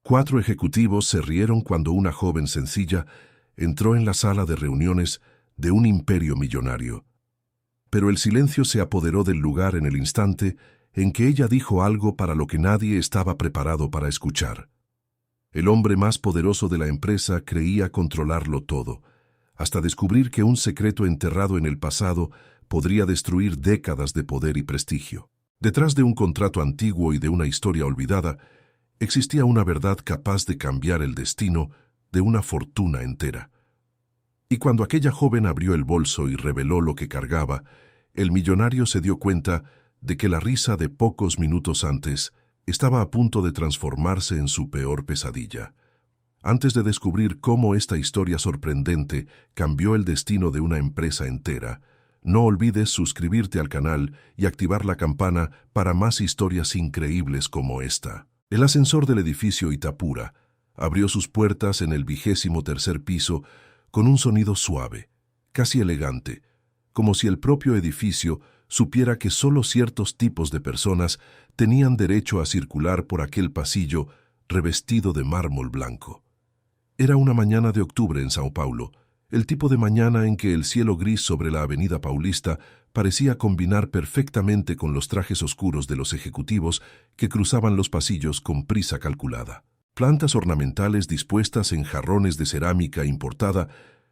4 ejecutivos se rieron cuando una joven sencilla entró en la sala de reuniones de un imperio millonario. Pero el silencio se apoderó del lugar en el instante en que ella dijo algo para lo que nadie estaba preparado para escuchar. El hombre más poderoso de la empresa creía controlarlo todo, hasta descubrir que un secreto enterrado en el pasado podría destruir décadas de poder y prestigio. Detrás de un contrato antiguo y de una historia olvidada, existía una verdad capaz de cambiar el destino de una fortuna entera. Y cuando aquella joven abrió el bolso y reveló lo que cargaba, el millonario se dio cuenta de que la risa de pocos minutos antes estaba a punto de transformarse en su peor pesadilla. Antes de descubrir cómo esta historia sorprendente cambió el destino de una empresa entera, no olvides suscribirte al canal y activar la campana para más historias increíbles como esta. El ascensor del edificio Itapura abrió sus puertas en el 23º piso con un sonido suave, casi elegante, como si el propio edificio supiera que solo ciertos tipos de personas tenían derecho a circular por aquel pasillo revestido de mármol blanco. Era una mañana de octubre en Sao Paulo, el tipo de mañana en que el cielo gris sobre la avenida Paulista parecía combinar perfectamente con los trajes oscuros de los ejecutivos que cruzaban los pasillos con prisa calculada. Plantas ornamentales dispuestas en jarrones de cerámica importada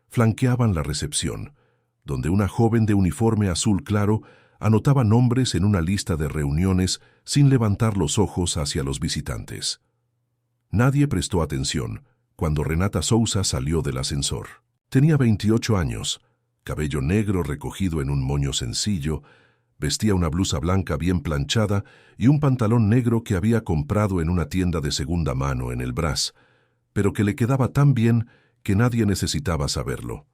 flanqueaban la recepción, donde una joven de uniforme azul claro anotaba nombres en una lista de reuniones sin levantar los ojos hacia los visitantes. Nadie prestó atención cuando Renata Souza salió del ascensor. Tenía 28 años, cabello negro recogido en un moño sencillo, vestía una blusa blanca bien planchada y un pantalón negro que había comprado en una tienda de segunda mano en el Brás, pero que le quedaba tan bien que nadie necesitaba saberlo.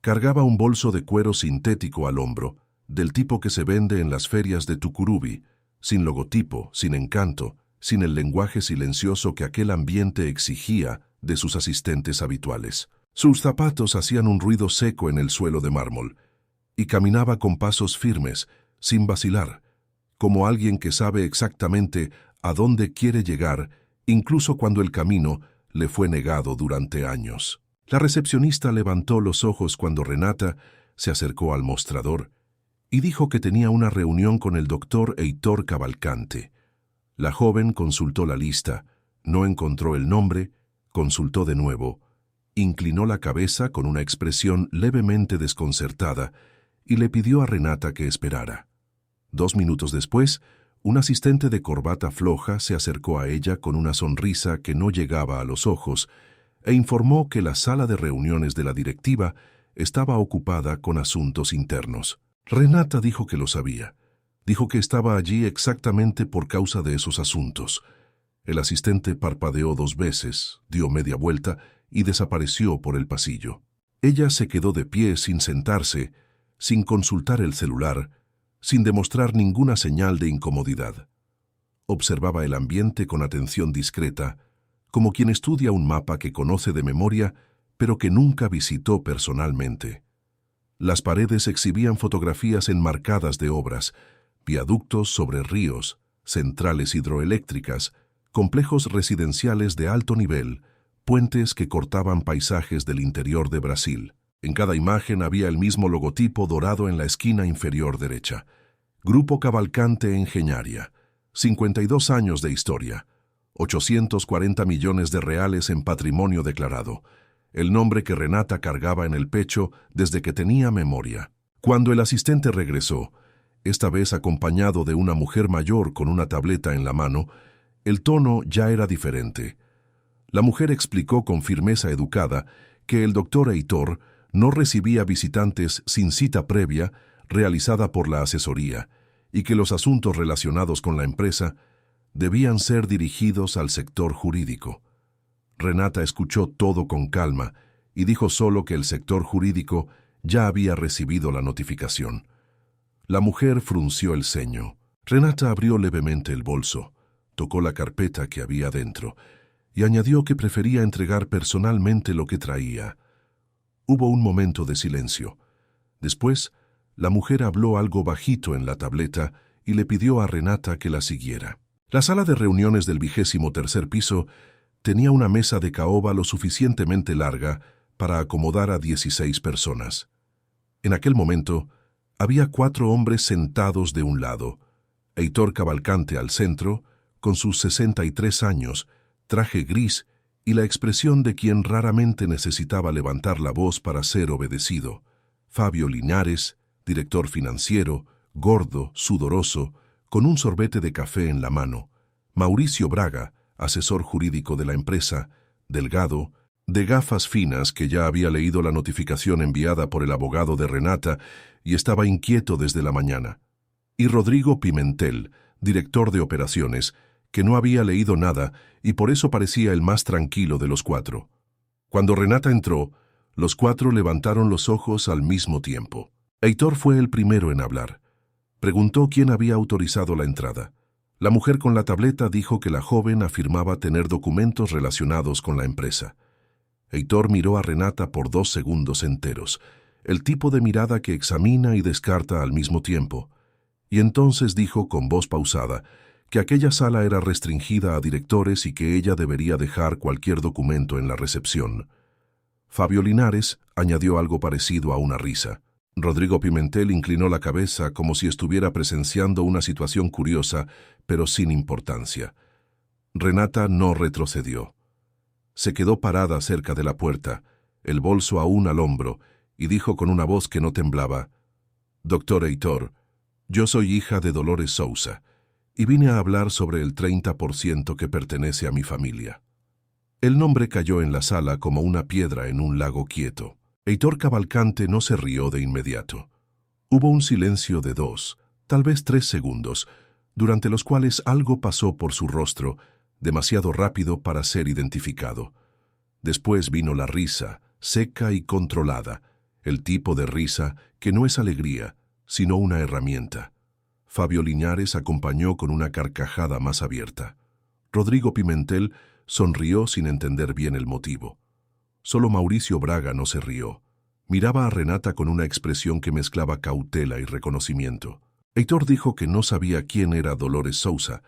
Cargaba un bolso de cuero sintético al hombro, del tipo que se vende en las ferias de Tucuruvi, sin logotipo, sin encanto, sin el lenguaje silencioso que aquel ambiente exigía de sus asistentes habituales. Sus zapatos hacían un ruido seco en el suelo de mármol, y caminaba con pasos firmes, sin vacilar, como alguien que sabe exactamente a dónde quiere llegar, incluso cuando el camino le fue negado durante años. La recepcionista levantó los ojos cuando Renata se acercó al mostrador y dijo que tenía una reunión con el doctor Heitor Cavalcante. La joven consultó la lista, no encontró el nombre, consultó de nuevo, inclinó la cabeza con una expresión levemente desconcertada y le pidió a Renata que esperara. 2 minutos después, un asistente de corbata floja se acercó a ella con una sonrisa que no llegaba a los ojos e informó que la sala de reuniones de la directiva estaba ocupada con asuntos internos. Renata dijo que lo sabía. Dijo que estaba allí exactamente por causa de esos asuntos. El asistente parpadeó 2 veces, dio media vuelta y desapareció por el pasillo. Ella se quedó de pie sin sentarse, sin consultar el celular, sin demostrar ninguna señal de incomodidad. Observaba el ambiente con atención discreta, como quien estudia un mapa que conoce de memoria, pero que nunca visitó personalmente. Las paredes exhibían fotografías enmarcadas de obras, viaductos sobre ríos, centrales hidroeléctricas, complejos residenciales de alto nivel, puentes que cortaban paisajes del interior de Brasil. En cada imagen había el mismo logotipo dorado en la esquina inferior derecha. Grupo Cavalcante Engenharia, 52 años de historia, 840 millones de reales en patrimonio declarado, el nombre que Renata cargaba en el pecho desde que tenía memoria. Cuando el asistente regresó, esta vez acompañado de una mujer mayor con una tableta en la mano, el tono ya era diferente. La mujer explicó con firmeza educada que el doctor Heitor no recibía visitantes sin cita previa realizada por la asesoría y que los asuntos relacionados con la empresa debían ser dirigidos al sector jurídico. Renata escuchó todo con calma y dijo solo que el sector jurídico ya había recibido la notificación. La mujer frunció el ceño. Renata abrió levemente el bolso, tocó la carpeta que había dentro y añadió que prefería entregar personalmente lo que traía. Hubo un momento de silencio. Después, la mujer habló algo bajito en la tableta y le pidió a Renata que la siguiera. La sala de reuniones del 23º piso tenía una mesa de caoba lo suficientemente larga para acomodar a 16 personas. En aquel momento, había 4 hombres sentados de un lado, Heitor Cavalcante al centro, con sus 63 años, traje gris y la expresión de quien raramente necesitaba levantar la voz para ser obedecido, Fabio Linares, director financiero, gordo, sudoroso, con un sorbete de café en la mano, Mauricio Braga, asesor jurídico de la empresa, delgado, de gafas finas que ya había leído la notificación enviada por el abogado de Renata y estaba inquieto desde la mañana, y Rodrigo Pimentel, director de operaciones, que no había leído nada y por eso parecía el más tranquilo de los 4. Cuando Renata entró, los 4 levantaron los ojos al mismo tiempo. Heitor fue el primero en hablar. Preguntó quién había autorizado la entrada. La mujer con la tableta dijo que la joven afirmaba tener documentos relacionados con la empresa. Heitor miró a Renata por 2 segundos enteros, el tipo de mirada que examina y descarta al mismo tiempo, y entonces dijo con voz pausada que aquella sala era restringida a directores y que ella debería dejar cualquier documento en la recepción. Fabio Linares añadió algo parecido a una risa. Rodrigo Pimentel inclinó la cabeza como si estuviera presenciando una situación curiosa, pero sin importancia. Renata no retrocedió. Se quedó parada cerca de la puerta, el bolso aún al hombro, y dijo con una voz que no temblaba: «Doctor Heitor, yo soy hija de Dolores Sousa, y vine a hablar sobre el 30% que pertenece a mi familia». El nombre cayó en la sala como una piedra en un lago quieto. Heitor Cavalcante no se rió de inmediato. Hubo un silencio de 2, tal vez 3 segundos, durante los cuales algo pasó por su rostro, demasiado rápido para ser identificado. Después vino la risa, seca y controlada, el tipo de risa que no es alegría, sino una herramienta. Fabio Linares acompañó con una carcajada más abierta. Rodrigo Pimentel sonrió sin entender bien el motivo. Solo Mauricio Braga no se rió. Miraba a Renata con una expresión que mezclaba cautela y reconocimiento. Heitor dijo que no sabía quién era Dolores Sousa,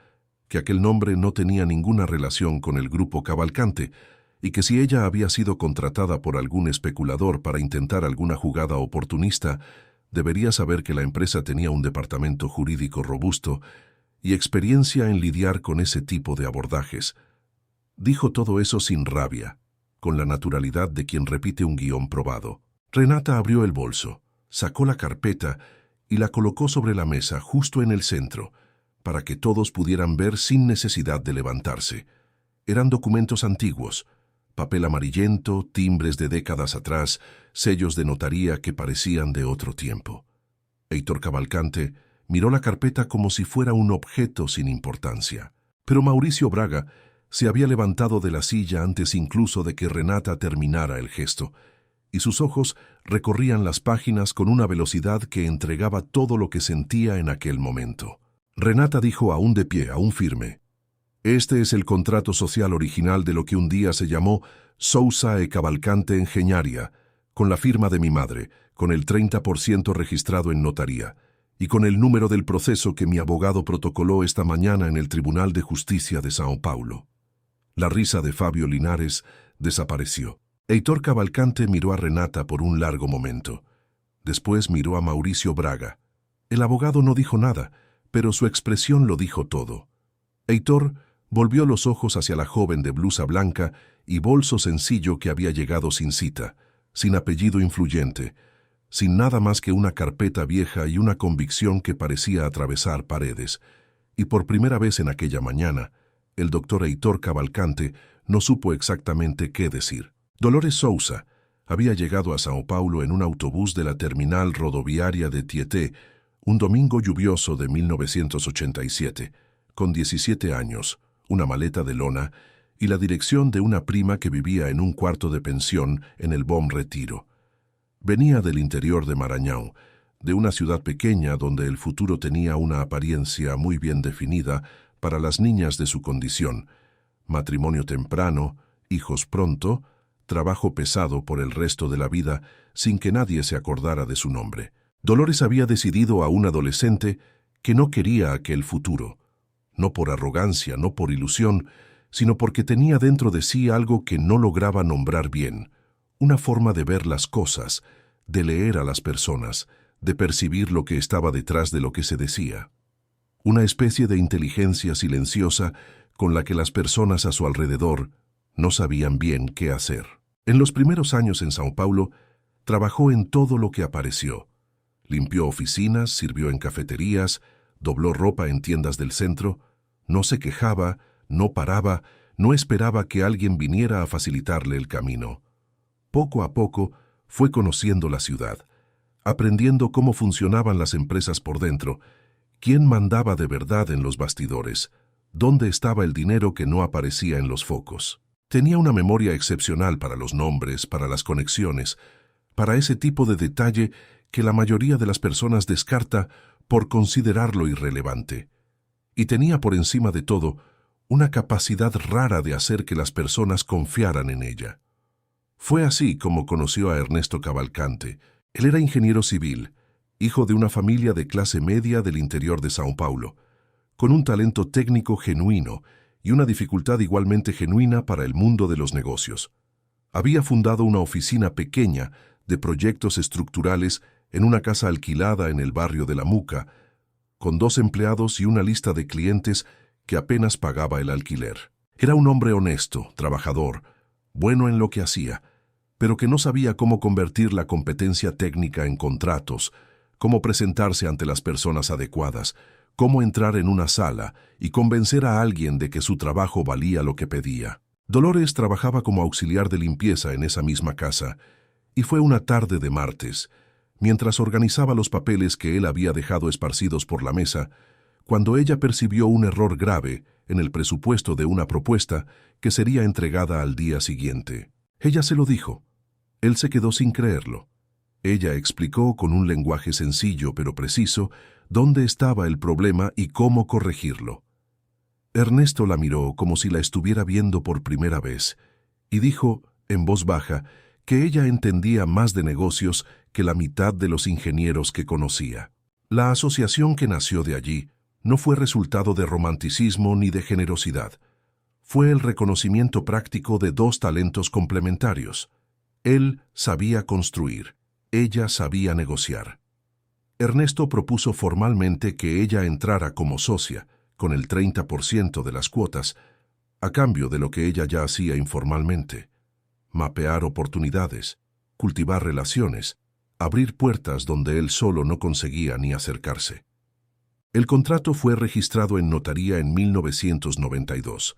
que aquel nombre no tenía ninguna relación con el grupo Cavalcante y que si ella había sido contratada por algún especulador para intentar alguna jugada oportunista, debería saber que la empresa tenía un departamento jurídico robusto y experiencia en lidiar con ese tipo de abordajes. Dijo todo eso sin rabia, con la naturalidad de quien repite un guión probado. Renata abrió el bolso, sacó la carpeta y la colocó sobre la mesa justo en el centro, para que todos pudieran ver sin necesidad de levantarse. Eran documentos antiguos, papel amarillento, timbres de décadas atrás, sellos de notaría que parecían de otro tiempo. Heitor Cavalcante miró la carpeta como si fuera un objeto sin importancia. Pero Mauricio Braga se había levantado de la silla antes incluso de que Renata terminara el gesto, y sus ojos recorrían las páginas con una velocidad que entregaba todo lo que sentía en aquel momento. Renata dijo aún de pie, aún firme: «Este es el contrato social original de lo que un día se llamó Sousa e Cavalcante Engenharia, con la firma de mi madre, con el 30% registrado en notaría, y con el número del proceso que mi abogado protocoló esta mañana en el Tribunal de Justicia de São Paulo». La risa de Fabio Linares desapareció. Heitor Cavalcante miró a Renata por un largo momento. Después miró a Mauricio Braga. El abogado no dijo nada, pero su expresión lo dijo todo. Heitor volvió los ojos hacia la joven de blusa blanca y bolso sencillo que había llegado sin cita, sin apellido influyente, sin nada más que una carpeta vieja y una convicción que parecía atravesar paredes. Y por primera vez en aquella mañana, el doctor Heitor Cavalcante no supo exactamente qué decir. Dolores Sousa había llegado a São Paulo en un autobús de la terminal rodoviaria de Tietê, un domingo lluvioso de 1987, con 17 años, una maleta de lona y la dirección de una prima que vivía en un cuarto de pensión en el Bom Retiro. Venía del interior de Maranhão, de una ciudad pequeña donde el futuro tenía una apariencia muy bien definida para las niñas de su condición: matrimonio temprano, hijos pronto, trabajo pesado por el resto de la vida sin que nadie se acordara de su nombre. Dolores había decidido a un adolescente que no quería aquel futuro, no por arrogancia, no por ilusión, sino porque tenía dentro de sí algo que no lograba nombrar bien, una forma de ver las cosas, de leer a las personas, de percibir lo que estaba detrás de lo que se decía. Una especie de inteligencia silenciosa con la que las personas a su alrededor no sabían bien qué hacer. En los primeros años en São Paulo, trabajó en todo lo que apareció. Limpió oficinas, sirvió en cafeterías, dobló ropa en tiendas del centro, no se quejaba, no paraba, no esperaba que alguien viniera a facilitarle el camino. Poco a poco fue conociendo la ciudad, aprendiendo cómo funcionaban las empresas por dentro, quién mandaba de verdad en los bastidores, dónde estaba el dinero que no aparecía en los focos. Tenía una memoria excepcional para los nombres, para las conexiones, para ese tipo de detalle que la mayoría de las personas descarta por considerarlo irrelevante. Y tenía por encima de todo una capacidad rara de hacer que las personas confiaran en ella. Fue así como conoció a Ernesto Cavalcante. Él era ingeniero civil, hijo de una familia de clase media del interior de São Paulo, con un talento técnico genuino y una dificultad igualmente genuina para el mundo de los negocios. Había fundado una oficina pequeña de proyectos estructurales en una casa alquilada en el barrio de La Muca, con 2 empleados y una lista de clientes que apenas pagaba el alquiler. Era un hombre honesto, trabajador, bueno en lo que hacía, pero que no sabía cómo convertir la competencia técnica en contratos, cómo presentarse ante las personas adecuadas, cómo entrar en una sala y convencer a alguien de que su trabajo valía lo que pedía. Dolores trabajaba como auxiliar de limpieza en esa misma casa, y fue una tarde de martes, mientras organizaba los papeles que él había dejado esparcidos por la mesa, cuando ella percibió un error grave en el presupuesto de una propuesta que sería entregada al día siguiente. Ella se lo dijo. Él se quedó sin creerlo. Ella explicó con un lenguaje sencillo pero preciso dónde estaba el problema y cómo corregirlo. Ernesto la miró como si la estuviera viendo por primera vez y dijo, en voz baja, que ella entendía más de negocios que la mitad de los ingenieros que conocía. La asociación que nació de allí no fue resultado de romanticismo ni de generosidad. Fue el reconocimiento práctico de 2 talentos complementarios. Él sabía construir, ella sabía negociar. Ernesto propuso formalmente que ella entrara como socia, con el 30% de las cuotas, a cambio de lo que ella ya hacía informalmente. Mapear oportunidades, cultivar relaciones, abrir puertas donde él solo no conseguía ni acercarse. El contrato fue registrado en notaría en 1992,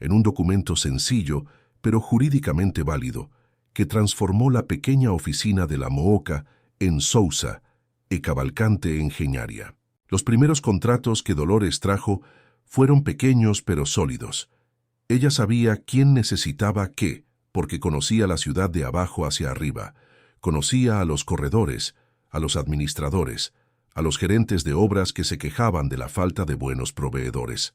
en un documento sencillo, pero jurídicamente válido, que transformó la pequeña oficina de La Mooca en Sousa e Cavalcante Engenharia. Los primeros contratos que Dolores trajo fueron pequeños pero sólidos. Ella sabía quién necesitaba qué, porque conocía la ciudad de abajo hacia arriba, conocía a los corredores, a los administradores, a los gerentes de obras que se quejaban de la falta de buenos proveedores.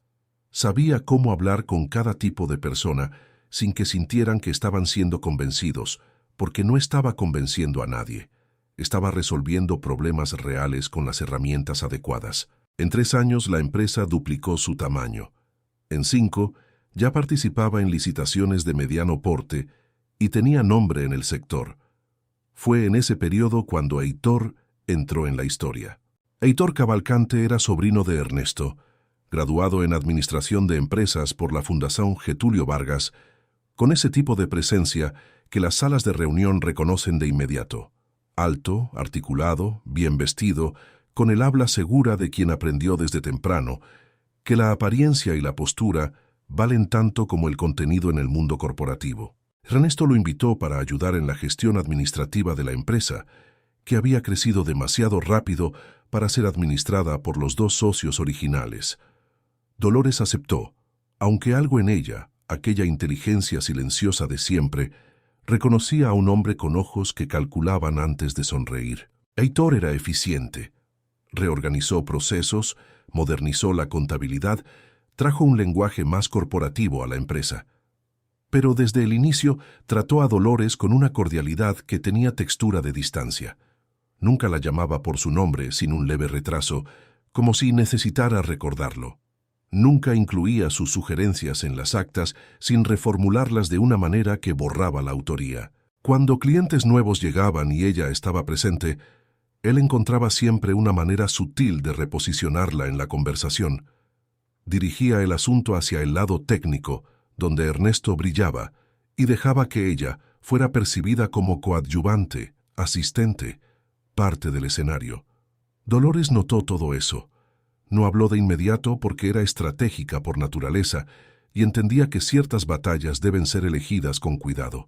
Sabía cómo hablar con cada tipo de persona sin que sintieran que estaban siendo convencidos, porque no estaba convenciendo a nadie. Estaba resolviendo problemas reales con las herramientas adecuadas. En 3 años la empresa duplicó su tamaño. En 5 ya participaba en licitaciones de mediano porte y tenía nombre en el sector. Fue en ese periodo cuando Heitor entró en la historia. Heitor Cavalcante era sobrino de Ernesto, graduado en Administración de Empresas por la Fundación Getúlio Vargas, con ese tipo de presencia que las salas de reunión reconocen de inmediato. Alto, articulado, bien vestido, con el habla segura de quien aprendió desde temprano, que la apariencia y la postura valen tanto como el contenido en el mundo corporativo. Ernesto lo invitó para ayudar en la gestión administrativa de la empresa, que había crecido demasiado rápido para ser administrada por los 2 socios originales. Dolores aceptó, aunque algo en ella, aquella inteligencia silenciosa de siempre, reconocía a un hombre con ojos que calculaban antes de sonreír. Heitor era eficiente. Reorganizó procesos, modernizó la contabilidad, trajo un lenguaje más corporativo a la empresa. Pero desde el inicio trató a Dolores con una cordialidad que tenía textura de distancia. Nunca la llamaba por su nombre sin un leve retraso, como si necesitara recordarlo. Nunca incluía sus sugerencias en las actas sin reformularlas de una manera que borraba la autoría. Cuando clientes nuevos llegaban y ella estaba presente, él encontraba siempre una manera sutil de reposicionarla en la conversación. Dirigía el asunto hacia el lado técnico, donde Ernesto brillaba, y dejaba que ella fuera percibida como coadyuvante, asistente, parte del escenario. Dolores notó todo eso. No habló de inmediato porque era estratégica por naturaleza y entendía que ciertas batallas deben ser elegidas con cuidado.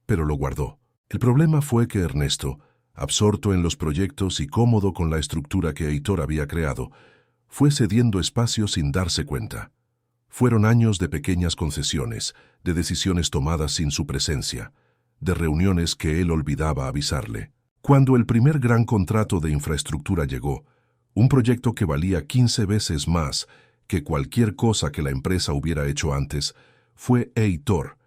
Pero lo guardó. El problema fue que Ernesto, absorto en los proyectos y cómodo con la estructura que Heitor había creado, fue cediendo espacio sin darse cuenta. Fueron años de pequeñas concesiones, de decisiones tomadas sin su presencia, de reuniones que él olvidaba avisarle. Cuando el primer gran contrato de infraestructura llegó, un proyecto que valía 15 veces más que cualquier cosa que la empresa hubiera hecho antes, fue Heitor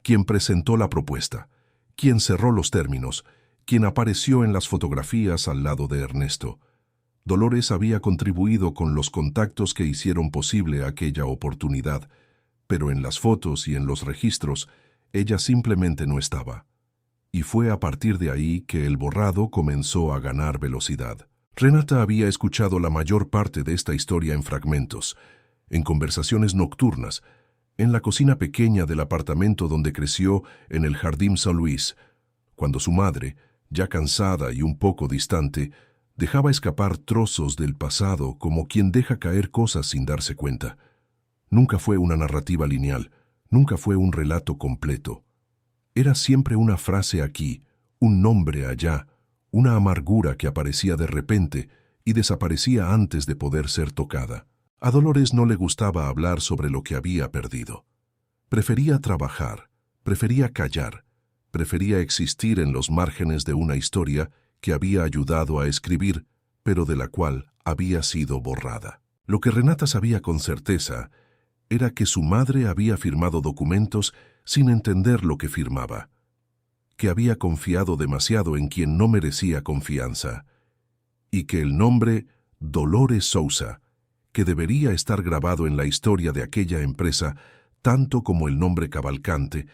quien presentó la propuesta, quien cerró los términos, quien apareció en las fotografías al lado de Ernesto. Dolores había contribuido con los contactos que hicieron posible aquella oportunidad, pero en las fotos y en los registros, ella simplemente no estaba. Y fue a partir de ahí que el borrado comenzó a ganar velocidad. Renata había escuchado la mayor parte de esta historia en fragmentos, en conversaciones nocturnas, en la cocina pequeña del apartamento donde creció en el Jardín San Luis, cuando su madre, ya cansada y un poco distante, dejaba escapar trozos del pasado como quien deja caer cosas sin darse cuenta. Nunca fue una narrativa lineal, nunca fue un relato completo. Era siempre una frase aquí, un nombre allá, una amargura que aparecía de repente y desaparecía antes de poder ser tocada. A Dolores no le gustaba hablar sobre lo que había perdido. Prefería trabajar, prefería callar, prefería existir en los márgenes de una historia que había ayudado a escribir, pero de la cual había sido borrada. Lo que Renata sabía con certeza era que su madre había firmado documentos sin entender lo que firmaba, que había confiado demasiado en quien no merecía confianza, y que el nombre Dolores Sousa, que debería estar grabado en la historia de aquella empresa, tanto como el nombre Cavalcante,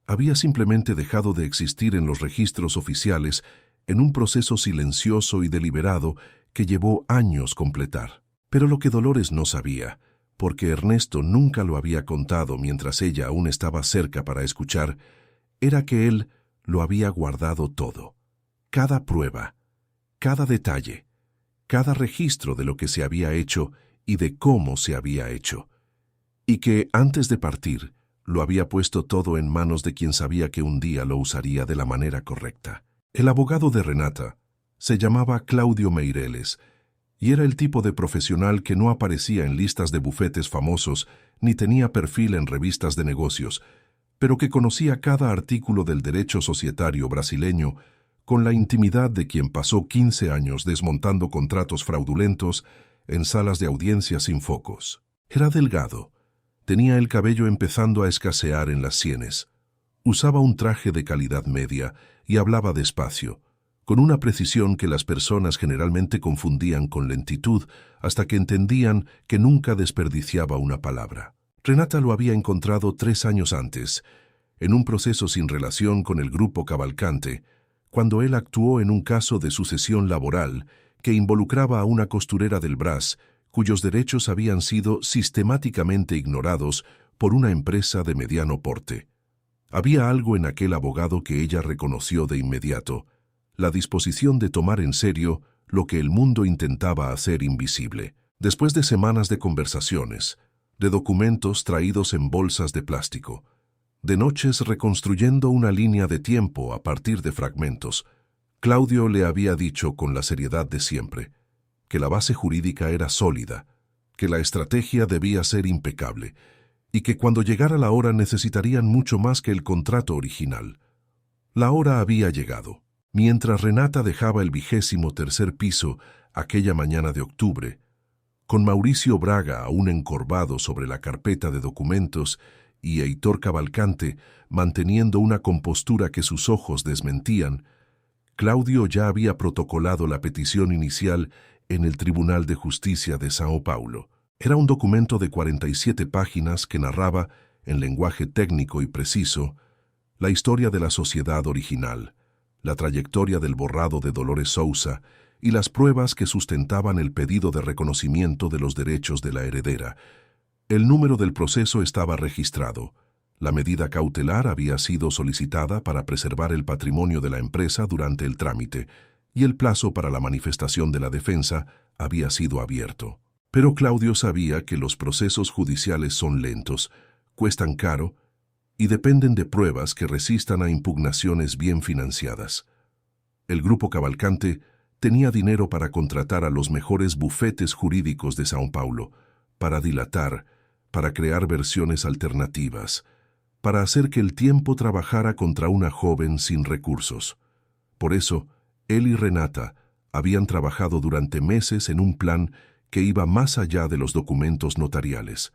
había simplemente dejado de existir en los registros oficiales en un proceso silencioso y deliberado que llevó años completar. Pero lo que Dolores no sabía, porque Ernesto nunca lo había contado mientras ella aún estaba cerca para escuchar, era que él lo había guardado todo. Cada prueba, cada detalle, cada registro de lo que se había hecho y de cómo se había hecho. Y que, antes de partir, lo había puesto todo en manos de quien sabía que un día lo usaría de la manera correcta. El abogado de Renata se llamaba Claudio Meireles y era el tipo de profesional que no aparecía en listas de bufetes famosos ni tenía perfil en revistas de negocios, pero que conocía cada artículo del derecho societario brasileño con la intimidad de quien pasó 15 años desmontando contratos fraudulentos en salas de audiencia sin focos. Era delgado, tenía el cabello empezando a escasear en las sienes, usaba un traje de calidad media y hablaba despacio, con una precisión que las personas generalmente confundían con lentitud hasta que entendían que nunca desperdiciaba una palabra. Renata lo había encontrado 3 años antes, en un proceso sin relación con el grupo Cavalcante, cuando él actuó en un caso de sucesión laboral que involucraba a una costurera del Brás, cuyos derechos habían sido sistemáticamente ignorados por una empresa de mediano porte. Había algo en aquel abogado que ella reconoció de inmediato, la disposición de tomar en serio lo que el mundo intentaba hacer invisible. Después de semanas de conversaciones, de documentos traídos en bolsas de plástico, de noches reconstruyendo una línea de tiempo a partir de fragmentos, Claudio le había dicho con la seriedad de siempre que la base jurídica era sólida, que la estrategia debía ser impecable y que cuando llegara la hora necesitarían mucho más que el contrato original. La hora había llegado. Mientras Renata dejaba el 23º piso aquella mañana de octubre, con Mauricio Braga aún encorvado sobre la carpeta de documentos y Heitor Cavalcante manteniendo una compostura que sus ojos desmentían, Claudio ya había protocolado la petición inicial en el Tribunal de Justicia de Sao Paulo. Era un documento de 47 páginas que narraba, en lenguaje técnico y preciso, la historia de la sociedad original, la trayectoria del borrado de Dolores Sousa y las pruebas que sustentaban el pedido de reconocimiento de los derechos de la heredera. El número del proceso estaba registrado. La medida cautelar había sido solicitada para preservar el patrimonio de la empresa durante el trámite, y el plazo para la manifestación de la defensa había sido abierto. Pero Claudio sabía que los procesos judiciales son lentos, cuestan caro y dependen de pruebas que resistan a impugnaciones bien financiadas. El grupo Cavalcante tenía dinero para contratar a los mejores bufetes jurídicos de São Paulo, para dilatar, para crear versiones alternativas, para hacer que el tiempo trabajara contra una joven sin recursos. Por eso, él y Renata habían trabajado durante meses en un plan que iba más allá de los documentos notariales.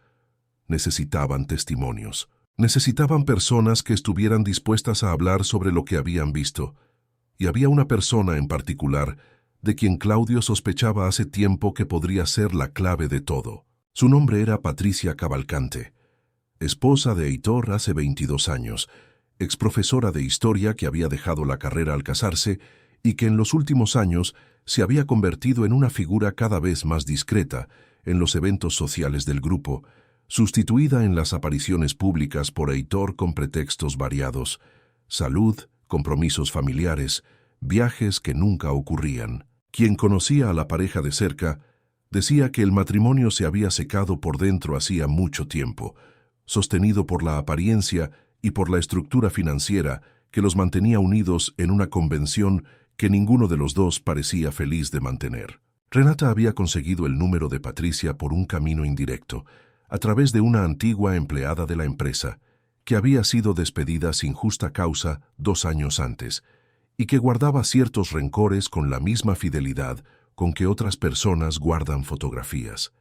Necesitaban testimonios. Necesitaban personas que estuvieran dispuestas a hablar sobre lo que habían visto. Y había una persona en particular de quien Claudio sospechaba hace tiempo que podría ser la clave de todo. Su nombre era Patricia Cavalcante, esposa de Heitor hace 22 años, exprofesora de historia que había dejado la carrera al casarse y que en los últimos años se había convertido en una figura cada vez más discreta en los eventos sociales del grupo, sustituida en las apariciones públicas por Heitor con pretextos variados: salud, compromisos familiares, viajes que nunca ocurrían. Quien conocía a la pareja de cerca decía que el matrimonio se había secado por dentro hacía mucho tiempo, sostenido por la apariencia y por la estructura financiera que los mantenía unidos en una convención que ninguno de los dos parecía feliz de mantener. Renata había conseguido el número de Patricia por un camino indirecto, a través de una antigua empleada de la empresa, que había sido despedida sin justa causa 2 años antes, y que guardaba ciertos rencores con la misma fidelidad con que otras personas guardan fotografías.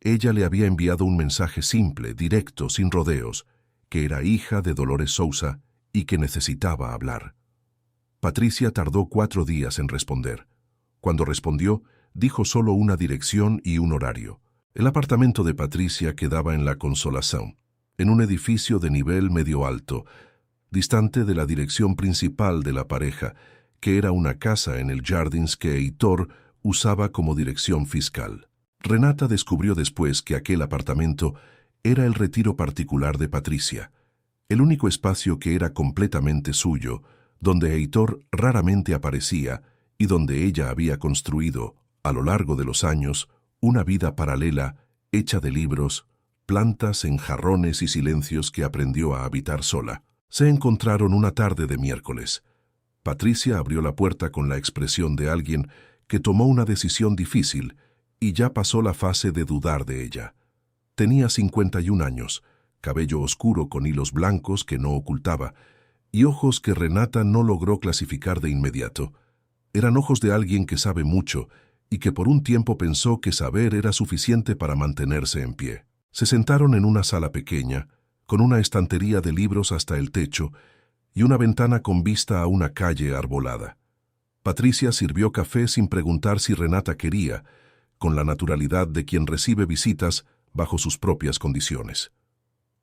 Ella le había enviado un mensaje simple, directo, sin rodeos, que era hija de Dolores Sousa y que necesitaba hablar. Patricia tardó 4 días en responder. Cuando respondió, dijo solo una dirección y un horario. El apartamento de Patricia quedaba en La Consolação, en un edificio de nivel medio alto, distante de la dirección principal de la pareja, que era una casa en el Jardins que Heitor usaba como dirección fiscal. Renata descubrió después que aquel apartamento era el retiro particular de Patricia, el único espacio que era completamente suyo, donde Heitor raramente aparecía y donde ella había construido, a lo largo de los años, una vida paralela hecha de libros, plantas en jarrones y silencios que aprendió a habitar sola. Se encontraron una tarde de miércoles. Patricia abrió la puerta con la expresión de alguien que tomó una decisión difícil y ya pasó la fase de dudar de ella. Tenía 51 años, cabello oscuro con hilos blancos que no ocultaba, y ojos que Renata no logró clasificar de inmediato. Eran ojos de alguien que sabe mucho y que por un tiempo pensó que saber era suficiente para mantenerse en pie. Se sentaron en una sala pequeña, con una estantería de libros hasta el techo y una ventana con vista a una calle arbolada. Patricia sirvió café sin preguntar si Renata quería, con la naturalidad de quien recibe visitas bajo sus propias condiciones.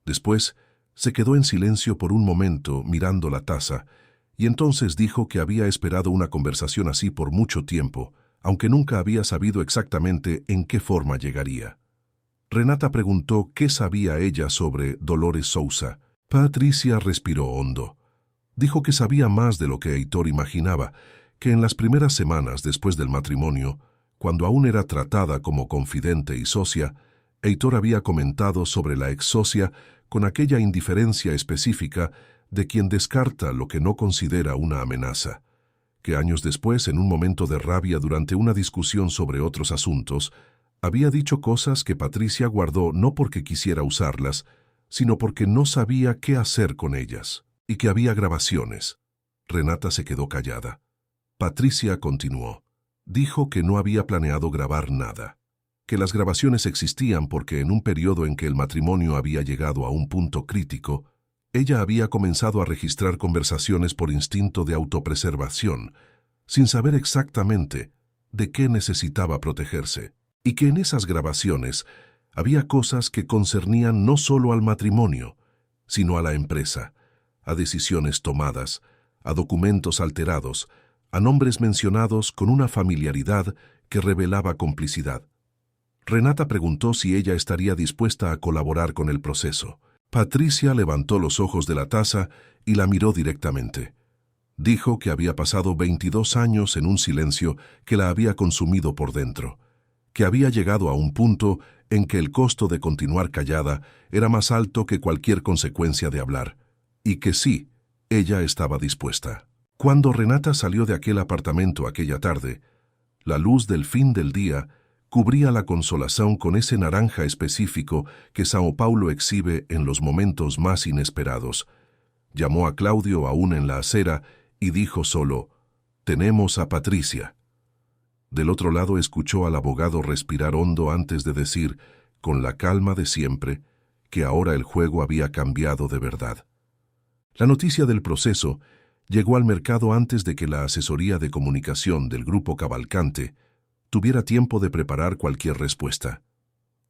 Después, se quedó en silencio por un momento mirando la taza, y entonces dijo que había esperado una conversación así por mucho tiempo, aunque nunca había sabido exactamente en qué forma llegaría. Renata preguntó qué sabía ella sobre Dolores Sousa. Patricia respiró hondo. Dijo que sabía más de lo que Heitor imaginaba, que en las primeras semanas después del matrimonio, cuando aún era tratada como confidente y socia, Heitor había comentado sobre la ex socia con aquella indiferencia específica de quien descarta lo que no considera una amenaza, que años después, en un momento de rabia durante una discusión sobre otros asuntos, había dicho cosas que Patricia guardó no porque quisiera usarlas, sino porque no sabía qué hacer con ellas, y que había grabaciones. Renata se quedó callada. Patricia continuó. Dijo que no había planeado grabar nada, que las grabaciones existían porque en un periodo en que el matrimonio había llegado a un punto crítico, ella había comenzado a registrar conversaciones por instinto de autopreservación, sin saber exactamente de qué necesitaba protegerse, y que en esas grabaciones Había cosas que concernían no solo al matrimonio, sino a la empresa, a decisiones tomadas, a documentos alterados, a nombres mencionados con una familiaridad que revelaba complicidad. Renata preguntó si ella estaría dispuesta a colaborar con el proceso. Patricia levantó los ojos de la taza y la miró directamente. Dijo que había pasado 22 años en un silencio que la había consumido por dentro, que había llegado a un punto en que el costo de continuar callada era más alto que cualquier consecuencia de hablar, y que sí, ella estaba dispuesta. Cuando Renata salió de aquel apartamento aquella tarde, la luz del fin del día cubría la consolación con ese naranja específico que São Paulo exhibe en los momentos más inesperados. Llamó a Claudio aún en la acera y dijo solo, «Tenemos a Patricia». Del otro lado escuchó al abogado respirar hondo antes de decir, con la calma de siempre, que ahora el juego había cambiado de verdad. La noticia del proceso llegó al mercado antes de que la asesoría de comunicación del Grupo Cavalcante tuviera tiempo de preparar cualquier respuesta.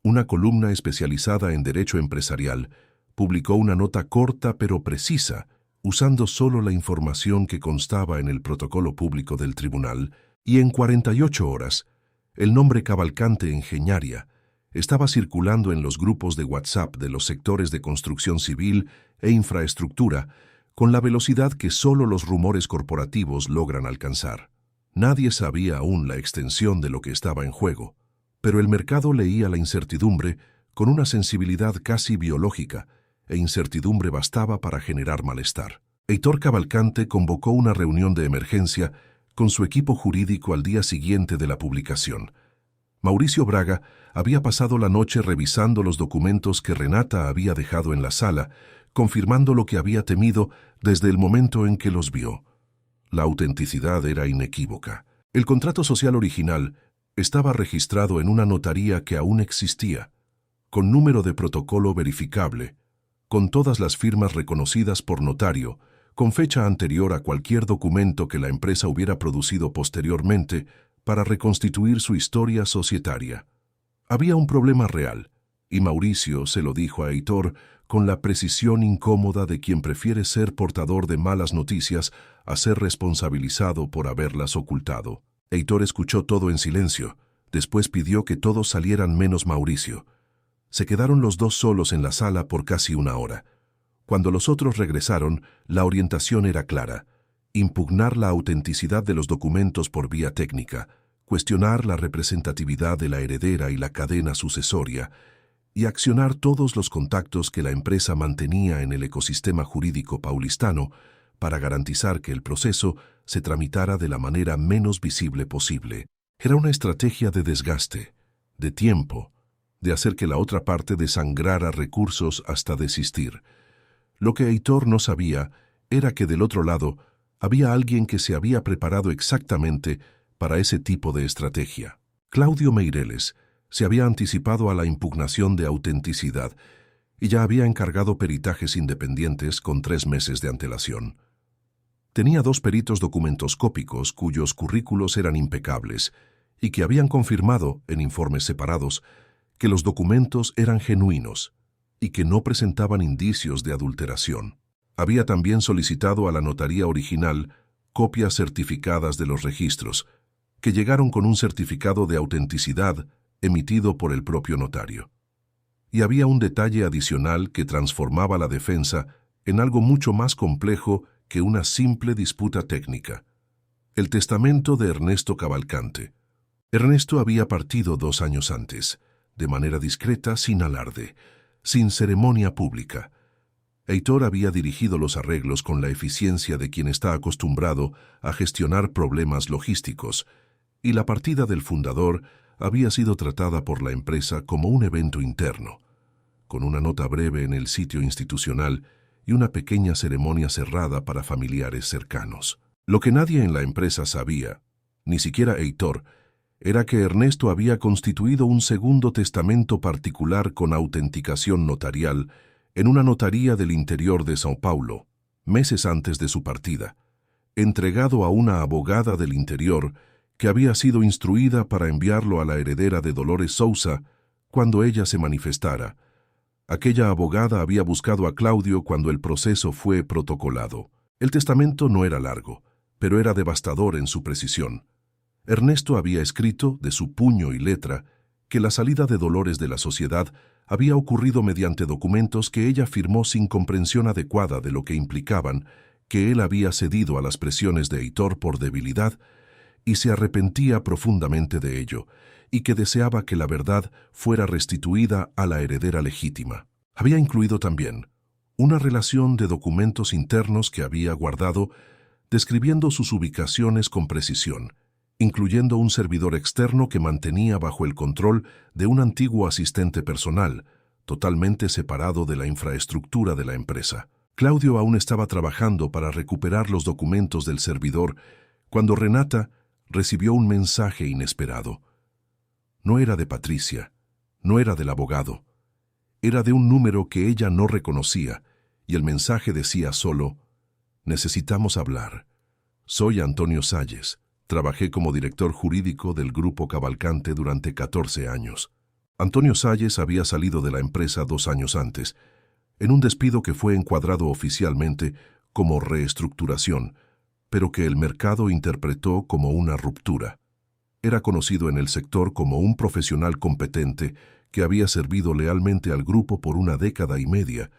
Una columna especializada en derecho empresarial publicó una nota corta pero precisa, usando solo la información que constaba en el protocolo público del tribunal, y en 48 horas, el nombre Cavalcante Engenharia estaba circulando en los grupos de WhatsApp de los sectores de construcción civil e infraestructura con la velocidad que solo los rumores corporativos logran alcanzar. Nadie sabía aún la extensión de lo que estaba en juego, pero el mercado leía la incertidumbre con una sensibilidad casi biológica, e incertidumbre bastaba para generar malestar. Heitor Cavalcante convocó una reunión de emergencia con su equipo jurídico al día siguiente de la publicación. Mauricio Braga había pasado la noche revisando los documentos que Renata había dejado en la sala, confirmando lo que había temido desde el momento en que los vio. La autenticidad era inequívoca. El contrato social original estaba registrado en una notaría que aún existía, con número de protocolo verificable, con todas las firmas reconocidas por notario, con fecha anterior a cualquier documento que la empresa hubiera producido posteriormente para reconstituir su historia societaria. Había un problema real, y Mauricio se lo dijo a Heitor con la precisión incómoda de quien prefiere ser portador de malas noticias a ser responsabilizado por haberlas ocultado. Heitor escuchó todo en silencio, después pidió que todos salieran menos Mauricio. Se quedaron los dos solos en la sala por casi una hora. Cuando los otros regresaron, la orientación era clara: impugnar la autenticidad de los documentos por vía técnica, cuestionar la representatividad de la heredera y la cadena sucesoria, y accionar todos los contactos que la empresa mantenía en el ecosistema jurídico paulistano para garantizar que el proceso se tramitara de la manera menos visible posible. Era una estrategia de desgaste, de tiempo, de hacer que la otra parte desangrara recursos hasta desistir. Lo que Heitor no sabía era que del otro lado había alguien que se había preparado exactamente para ese tipo de estrategia. Claudio Meireles se había anticipado a la impugnación de autenticidad y ya había encargado peritajes independientes con 3 meses de antelación. Tenía 2 peritos documentoscópicos cuyos currículos eran impecables y que habían confirmado, en informes separados, que los documentos eran genuinos y que no presentaban indicios de adulteración. Había también solicitado a la notaría original copias certificadas de los registros, que llegaron con un certificado de autenticidad emitido por el propio notario. Y había un detalle adicional que transformaba la defensa en algo mucho más complejo que una simple disputa técnica: el testamento de Ernesto Cavalcante. Ernesto había partido 2 años antes, de manera discreta, sin alarde, sin ceremonia pública. Heitor había dirigido los arreglos con la eficiencia de quien está acostumbrado a gestionar problemas logísticos, y la partida del fundador había sido tratada por la empresa como un evento interno, con una nota breve en el sitio institucional y una pequeña ceremonia cerrada para familiares cercanos. Lo que nadie en la empresa sabía, ni siquiera Heitor, era que Ernesto había constituido un segundo testamento particular con autenticación notarial en una notaría del interior de São Paulo, meses antes de su partida, entregado a una abogada del interior que había sido instruida para enviarlo a la heredera de Dolores Sousa cuando ella se manifestara. Aquella abogada había buscado a Claudio cuando el proceso fue protocolado. El testamento no era largo, pero era devastador en su precisión. Ernesto había escrito, de su puño y letra, que la salida de Dolores de la sociedad había ocurrido mediante documentos que ella firmó sin comprensión adecuada de lo que implicaban, que él había cedido a las presiones de Heitor por debilidad y se arrepentía profundamente de ello, y que deseaba que la verdad fuera restituida a la heredera legítima. Había incluido también una relación de documentos internos que había guardado, describiendo sus ubicaciones con precisión, incluyendo un servidor externo que mantenía bajo el control de un antiguo asistente personal, totalmente separado de la infraestructura de la empresa. Claudio aún estaba trabajando para recuperar los documentos del servidor cuando Renata recibió un mensaje inesperado. No era de Patricia, no era del abogado. Era de un número que ella no reconocía, y el mensaje decía solo: «Necesitamos hablar. Soy Antonio Salles. Trabajé como director jurídico del Grupo Cavalcante durante 14 años». Antonio Salles había salido de la empresa 2 años antes, en un despido que fue encuadrado oficialmente como reestructuración, pero que el mercado interpretó como una ruptura. Era conocido en el sector como un profesional competente que había servido lealmente al grupo por 1 década y media,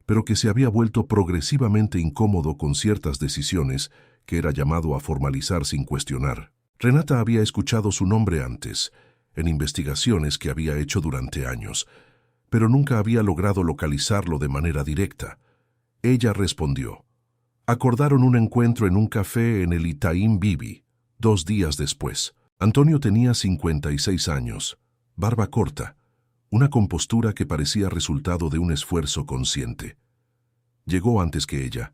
pero que se había vuelto progresivamente incómodo con ciertas decisiones que era llamado a formalizar sin cuestionar. Renata había escuchado su nombre antes, en investigaciones que había hecho durante años, pero nunca había logrado localizarlo de manera directa. Ella respondió. Acordaron un encuentro en un café en el Itaim Bibi, 2 días después. Antonio tenía 56 años, barba corta, una compostura que parecía resultado de un esfuerzo consciente. Llegó antes que ella.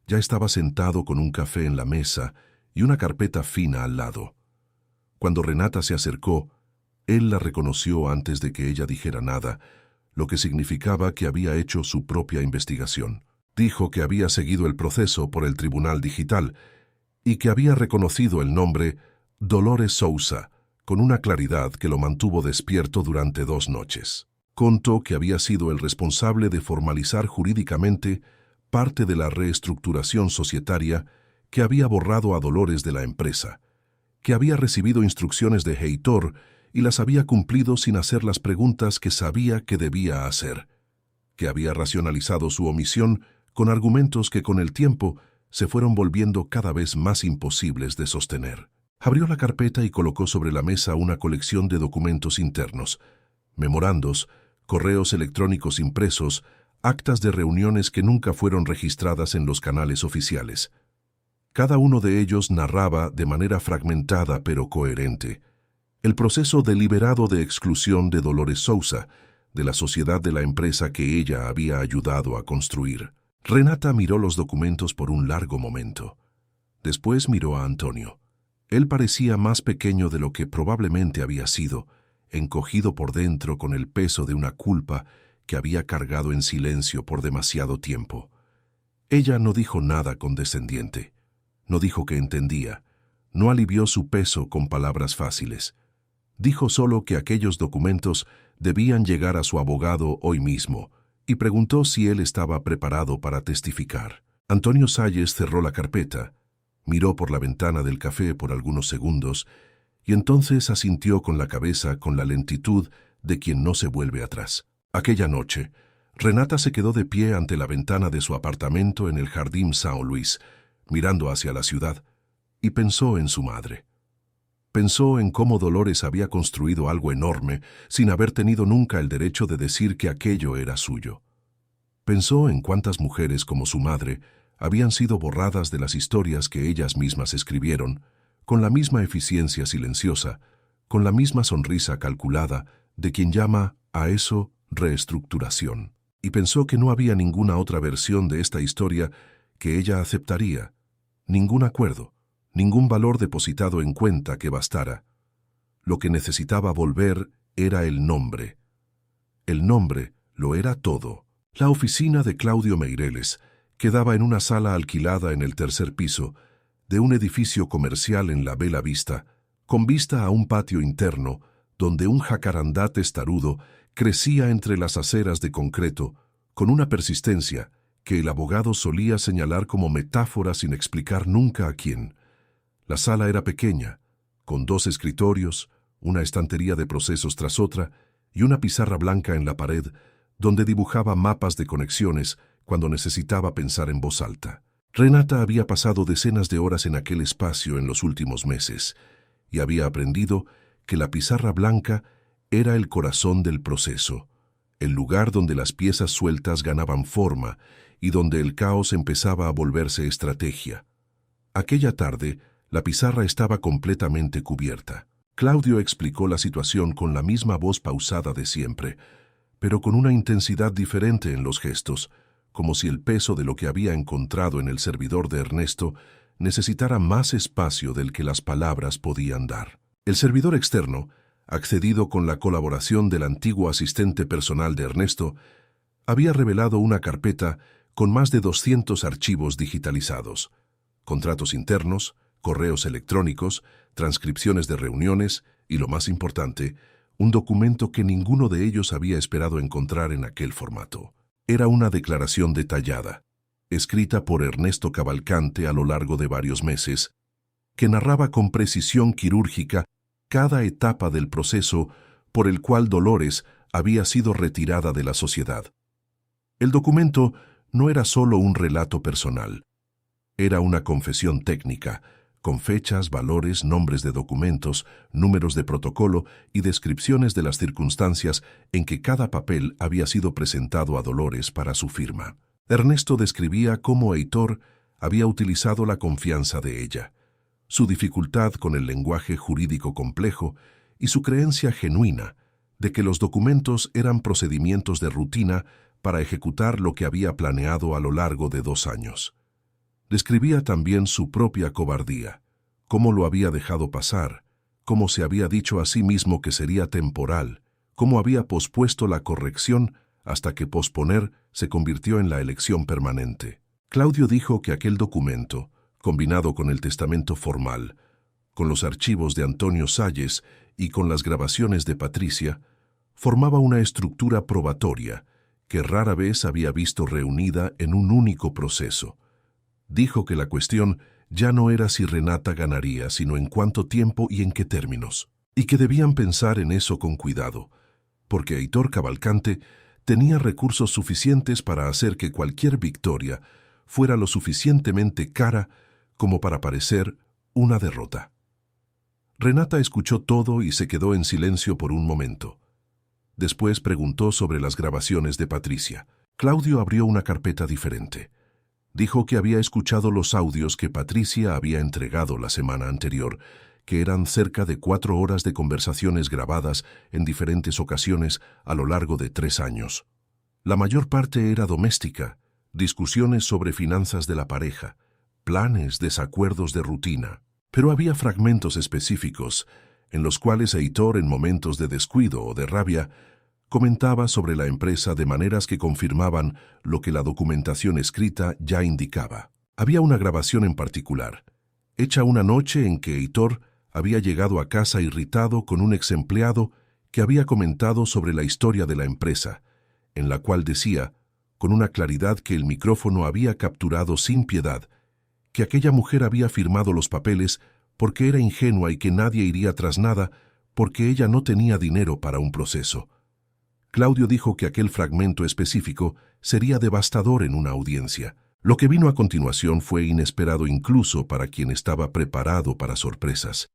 Ya estaba sentado con un café en la mesa y una carpeta fina al lado. Cuando Renata se acercó, él la reconoció antes de que ella dijera nada, lo que significaba que había hecho su propia investigación. Dijo que había seguido el proceso por el Tribunal Digital y que había reconocido el nombre Dolores Sousa, con una claridad que lo mantuvo despierto durante 2 noches. Contó que había sido el responsable de formalizar jurídicamente parte de la reestructuración societaria que había borrado a Dolores de la empresa, que había recibido instrucciones de Heitor y las había cumplido sin hacer las preguntas que sabía que debía hacer, que había racionalizado su omisión con argumentos que con el tiempo se fueron volviendo cada vez más imposibles de sostener. Abrió la carpeta y colocó sobre la mesa una colección de documentos internos, memorandos, correos electrónicos impresos, actas de reuniones que nunca fueron registradas en los canales oficiales. Cada uno de ellos narraba, de manera fragmentada pero coherente, el proceso deliberado de exclusión de Dolores Sousa, de la sociedad de la empresa que ella había ayudado a construir. Renata miró los documentos por un largo momento. Después miró a Antonio. Él parecía más pequeño de lo que probablemente había sido, encogido por dentro con el peso de una culpa que había cargado en silencio por demasiado tiempo. Ella no dijo nada condescendiente. No dijo que entendía. No alivió su peso con palabras fáciles. Dijo solo que aquellos documentos debían llegar a su abogado hoy mismo y preguntó si él estaba preparado para testificar. Antonio Salles cerró la carpeta, miró por la ventana del café por algunos segundos y entonces asintió con la cabeza con la lentitud de quien no se vuelve atrás. Aquella noche, Renata se quedó de pie ante la ventana de su apartamento en el Jardín São Luís, mirando hacia la ciudad, y pensó en su madre. Pensó en cómo Dolores había construido algo enorme sin haber tenido nunca el derecho de decir que aquello era suyo. Pensó en cuántas mujeres como su madre habían sido borradas de las historias que ellas mismas escribieron, con la misma eficiencia silenciosa, con la misma sonrisa calculada de quien llama a eso reestructuración. Y pensó que no había ninguna otra versión de esta historia que ella aceptaría, ningún acuerdo, ningún valor depositado en cuenta que bastara. Lo que necesitaba volver era el nombre. El nombre lo era todo. La oficina de Claudio Meireles quedaba en una sala alquilada en el 3er piso de un edificio comercial en la Bela Vista, con vista a un patio interno donde un jacarandá testarudo crecía entre las aceras de concreto con una persistencia que el abogado solía señalar como metáfora sin explicar nunca a quién. La sala era pequeña, con 2 escritorios, una estantería de procesos tras otra y una pizarra blanca en la pared donde dibujaba mapas de conexiones cuando necesitaba pensar en voz alta. Renata había pasado decenas de horas en aquel espacio en los últimos meses y había aprendido que la pizarra blanca era el corazón del proceso, el lugar donde las piezas sueltas ganaban forma y donde el caos empezaba a volverse estrategia. Aquella tarde, la pizarra estaba completamente cubierta. Claudio explicó la situación con la misma voz pausada de siempre, pero con una intensidad diferente en los gestos, como si el peso de lo que había encontrado en el servidor de Ernesto necesitara más espacio del que las palabras podían dar. El servidor externo, accedido con la colaboración del antiguo asistente personal de Ernesto, había revelado una carpeta con más de 200 archivos digitalizados, contratos internos, correos electrónicos, transcripciones de reuniones y, lo más importante, un documento que ninguno de ellos había esperado encontrar en aquel formato. Era una declaración detallada, escrita por Ernesto Cavalcante a lo largo de varios meses, que narraba con precisión quirúrgica cada etapa del proceso por el cual Dolores había sido retirada de la sociedad. El documento no era solo un relato personal, era una confesión técnica, con fechas, valores, nombres de documentos, números de protocolo y descripciones de las circunstancias en que cada papel había sido presentado a Dolores para su firma. Ernesto describía cómo Heitor había utilizado la confianza de ella, su dificultad con el lenguaje jurídico complejo y su creencia genuina de que los documentos eran procedimientos de rutina para ejecutar lo que había planeado a lo largo de 2 años. Describía también su propia cobardía, cómo lo había dejado pasar, cómo se había dicho a sí mismo que sería temporal, cómo había pospuesto la corrección hasta que posponer se convirtió en la elección permanente. Claudio dijo que aquel documento, combinado con el testamento formal, con los archivos de Antonio Salles y con las grabaciones de Patricia, formaba una estructura probatoria que rara vez había visto reunida en un único proceso. Dijo que la cuestión ya no era si Renata ganaría, sino en cuánto tiempo y en qué términos, y que debían pensar en eso con cuidado, porque Heitor Cavalcante tenía recursos suficientes para hacer que cualquier victoria fuera lo suficientemente cara como para parecer una derrota. Renata escuchó todo y se quedó en silencio por un momento. Después preguntó sobre las grabaciones de Patricia. Claudio abrió una carpeta diferente. Dijo que había escuchado los audios que Patricia había entregado la semana anterior, que eran cerca de 4 horas de conversaciones grabadas en diferentes ocasiones a lo largo de 3 años. La mayor parte era doméstica, discusiones sobre finanzas de la pareja, planes, desacuerdos de rutina. Pero había fragmentos específicos en los cuales Heitor, en momentos de descuido o de rabia, comentaba sobre la empresa de maneras que confirmaban lo que la documentación escrita ya indicaba. Había una grabación en particular, hecha una noche en que Heitor había llegado a casa irritado con un exempleado que había comentado sobre la historia de la empresa, en la cual decía, con una claridad que el micrófono había capturado sin piedad, que aquella mujer había firmado los papeles porque era ingenua y que nadie iría tras nada porque ella no tenía dinero para un proceso. Claudio dijo que aquel fragmento específico sería devastador en una audiencia. Lo que vino a continuación fue inesperado incluso para quien estaba preparado para sorpresas.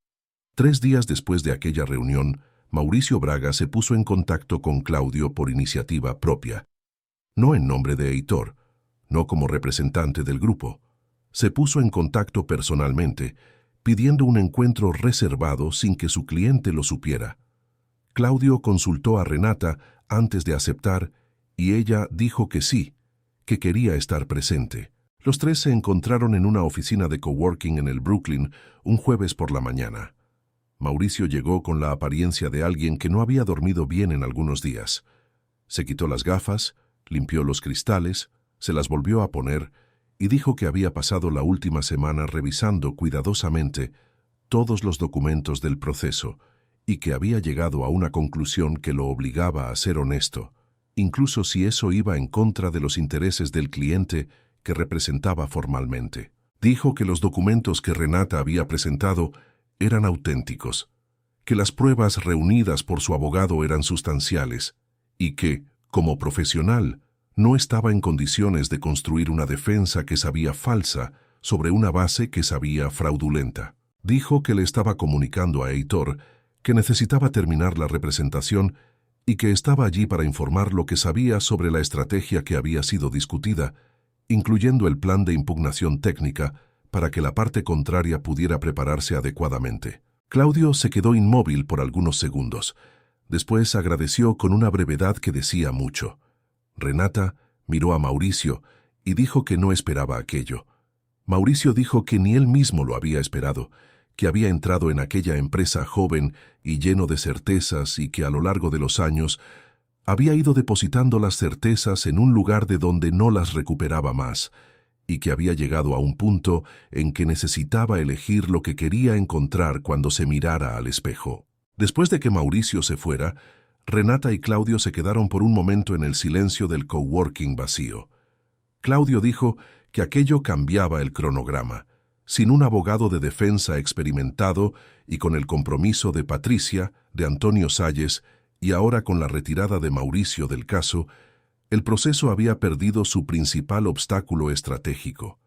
3 días después de aquella reunión, Mauricio Braga se puso en contacto con Claudio por iniciativa propia. No en nombre de Heitor, no como representante del grupo. Se puso en contacto personalmente, pidiendo un encuentro reservado sin que su cliente lo supiera. Claudio consultó a Renata antes de aceptar y ella dijo que sí, que quería estar presente. Los 3 se encontraron en una oficina de coworking en el Brooklyn un jueves por la mañana. Mauricio llegó con la apariencia de alguien que no había dormido bien en algunos días. Se quitó las gafas, limpió los cristales, se las volvió a poner y dijo que había pasado la última semana revisando cuidadosamente todos los documentos del proceso y que había llegado a una conclusión que lo obligaba a ser honesto, incluso si eso iba en contra de los intereses del cliente que representaba formalmente. Dijo que los documentos que Renata había presentado eran auténticos, que las pruebas reunidas por su abogado eran sustanciales y que, como profesional, no estaba en condiciones de construir una defensa que sabía falsa sobre una base que sabía fraudulenta. Dijo que le estaba comunicando a Heitor que necesitaba terminar la representación y que estaba allí para informar lo que sabía sobre la estrategia que había sido discutida, incluyendo el plan de impugnación técnica para que la parte contraria pudiera prepararse adecuadamente. Claudio se quedó inmóvil por algunos segundos. Después agradeció con una brevedad que decía mucho. Renata miró a Mauricio y dijo que no esperaba aquello. Mauricio dijo que ni él mismo lo había esperado, que había entrado en aquella empresa joven y lleno de certezas y que a lo largo de los años había ido depositando las certezas en un lugar de donde no las recuperaba más, y que había llegado a un punto en que necesitaba elegir lo que quería encontrar cuando se mirara al espejo. Después de que Mauricio se fuera, Renata y Claudio se quedaron por un momento en el silencio del coworking vacío. Claudio dijo que aquello cambiaba el cronograma. Sin un abogado de defensa experimentado y con el compromiso de Patricia, de Antonio Salles, y ahora con la retirada de Mauricio del caso, el proceso había perdido su principal obstáculo estratégico.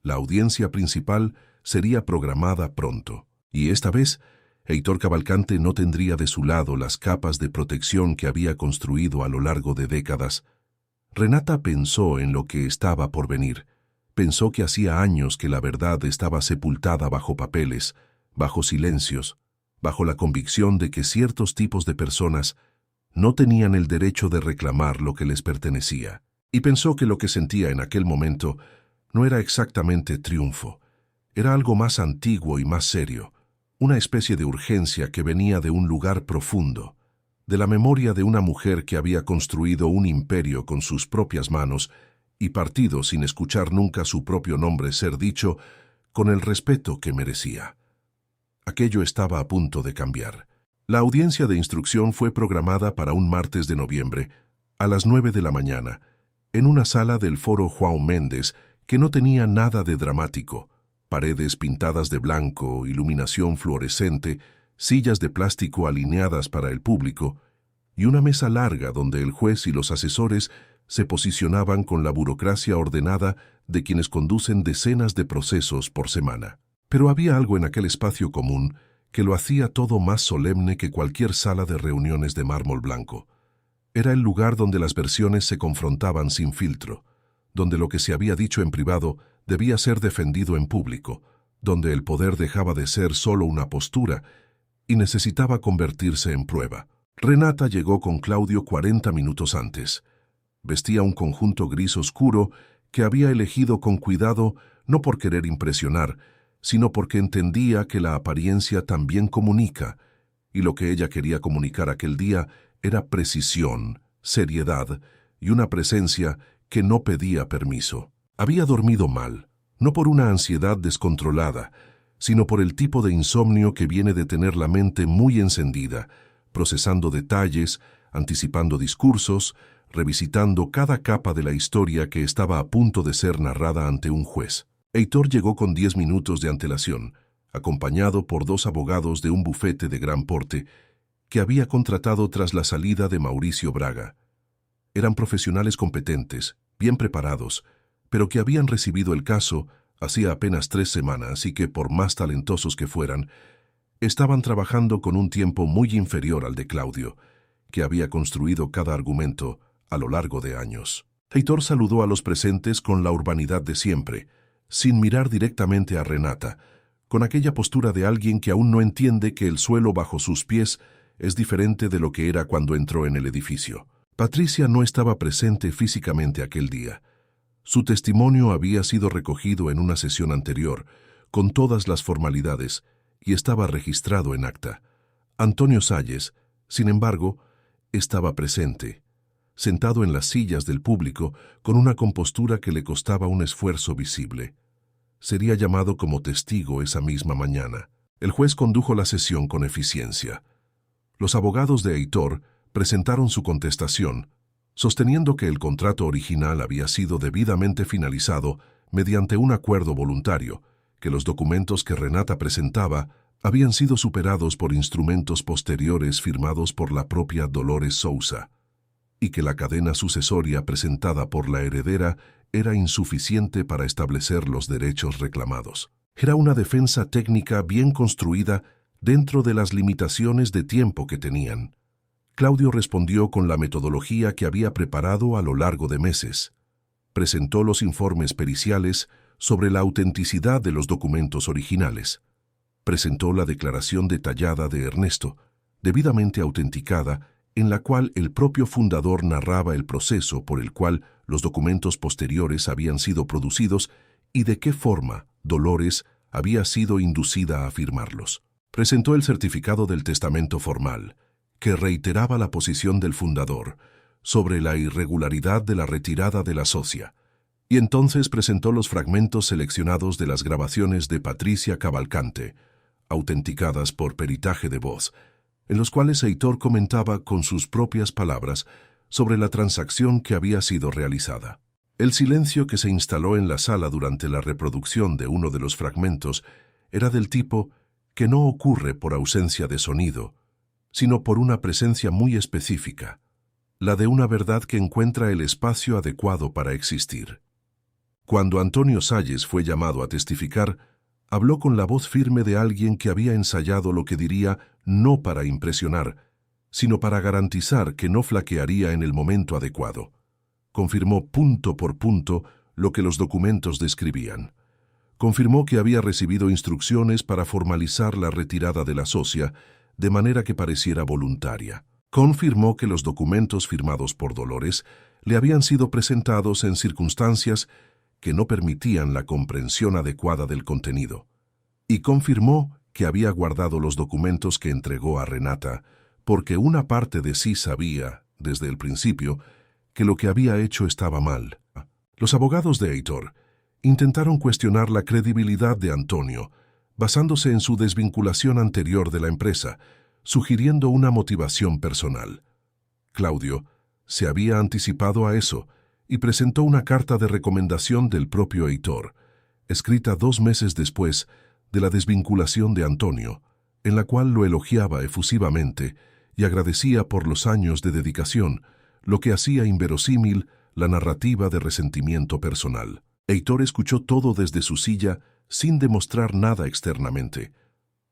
La audiencia principal sería programada pronto, y esta vez Heitor Cavalcante no tendría de su lado las capas de protección que había construido a lo largo de décadas. Renata pensó en lo que estaba por venir. Pensó que hacía años que la verdad estaba sepultada bajo papeles, bajo silencios, bajo la convicción de que ciertos tipos de personas no tenían el derecho de reclamar lo que les pertenecía. Y pensó que lo que sentía en aquel momento no era exactamente triunfo, era algo más antiguo y más serio, una especie de urgencia que venía de un lugar profundo, de la memoria de una mujer que había construido un imperio con sus propias manos y partido sin escuchar nunca su propio nombre ser dicho con el respeto que merecía. Aquello estaba a punto de cambiar. La audiencia de instrucción fue programada para un martes de noviembre, a las 9 de la mañana, en una sala del Foro João Mendes que no tenía nada de dramático: paredes pintadas de blanco, iluminación fluorescente, sillas de plástico alineadas para el público, y una mesa larga donde el juez y los asesores se posicionaban con la burocracia ordenada de quienes conducen decenas de procesos por semana. Pero había algo en aquel espacio común que lo hacía todo más solemne que cualquier sala de reuniones de mármol blanco. Era el lugar donde las versiones se confrontaban sin filtro, donde lo que se había dicho en privado debía ser defendido en público, donde el poder dejaba de ser solo una postura y necesitaba convertirse en prueba. Renata llegó con Claudio 40 minutos antes. Vestía un conjunto gris oscuro que había elegido con cuidado no por querer impresionar, sino porque entendía que la apariencia también comunica, y lo que ella quería comunicar aquel día era precisión, seriedad y una presencia que no pedía permiso. Había dormido mal, no por una ansiedad descontrolada, sino por el tipo de insomnio que viene de tener la mente muy encendida, procesando detalles, anticipando discursos, revisitando cada capa de la historia que estaba a punto de ser narrada ante un juez. Heitor llegó con 10 minutos de antelación, acompañado por 2 abogados de un bufete de gran porte que había contratado tras la salida de Mauricio Braga. Eran profesionales competentes, bien preparados, pero que habían recibido el caso hacía apenas 3 semanas y que, por más talentosos que fueran, estaban trabajando con un tiempo muy inferior al de Claudio, que había construido cada argumento a lo largo de años. Heitor saludó a los presentes con la urbanidad de siempre, sin mirar directamente a Renata, con aquella postura de alguien que aún no entiende que el suelo bajo sus pies es diferente de lo que era cuando entró en el edificio. Patricia no estaba presente físicamente aquel día. Su testimonio había sido recogido en una sesión anterior, con todas las formalidades, y estaba registrado en acta. Antonio Salles, sin embargo, estaba presente, sentado en las sillas del público con una compostura que le costaba un esfuerzo visible. Sería llamado como testigo esa misma mañana. El juez condujo la sesión con eficiencia. Los abogados de Heitor presentaron su contestación, sosteniendo que el contrato original había sido debidamente finalizado mediante un acuerdo voluntario, que los documentos que Renata presentaba habían sido superados por instrumentos posteriores firmados por la propia Dolores Sousa, y que la cadena sucesoria presentada por la heredera era insuficiente para establecer los derechos reclamados. Era una defensa técnica bien construida dentro de las limitaciones de tiempo que tenían. Claudio respondió con la metodología que había preparado a lo largo de meses. Presentó los informes periciales sobre la autenticidad de los documentos originales. Presentó la declaración detallada de Ernesto, debidamente autenticada, en la cual el propio fundador narraba el proceso por el cual los documentos posteriores habían sido producidos y de qué forma Dolores había sido inducida a firmarlos. Presentó el certificado del testamento formal, que reiteraba la posición del fundador sobre la irregularidad de la retirada de la socia, y entonces presentó los fragmentos seleccionados de las grabaciones de Patricia Cavalcante, autenticadas por peritaje de voz, en los cuales Heitor comentaba con sus propias palabras sobre la transacción que había sido realizada. El silencio que se instaló en la sala durante la reproducción de uno de los fragmentos era del tipo que no ocurre por ausencia de sonido, sino por una presencia muy específica, la de una verdad que encuentra el espacio adecuado para existir. Cuando Antonio Salles fue llamado a testificar, habló con la voz firme de alguien que había ensayado lo que diría no para impresionar, sino para garantizar que no flaquearía en el momento adecuado. Confirmó punto por punto lo que los documentos describían. Confirmó que había recibido instrucciones para formalizar la retirada de la socia de manera que pareciera voluntaria. Confirmó que los documentos firmados por Dolores le habían sido presentados en circunstancias que no permitían la comprensión adecuada del contenido. Y confirmó que había guardado los documentos que entregó a Renata, porque una parte de sí sabía, desde el principio, que lo que había hecho estaba mal. Los abogados de Heitor intentaron cuestionar la credibilidad de Antonio, basándose en su desvinculación anterior de la empresa, sugiriendo una motivación personal. Claudio se había anticipado a eso y presentó una carta de recomendación del propio Heitor, escrita 2 meses después de la desvinculación de Antonio, en la cual lo elogiaba efusivamente y agradecía por los años de dedicación, lo que hacía inverosímil la narrativa de resentimiento personal. Heitor escuchó todo desde su silla sin demostrar nada externamente,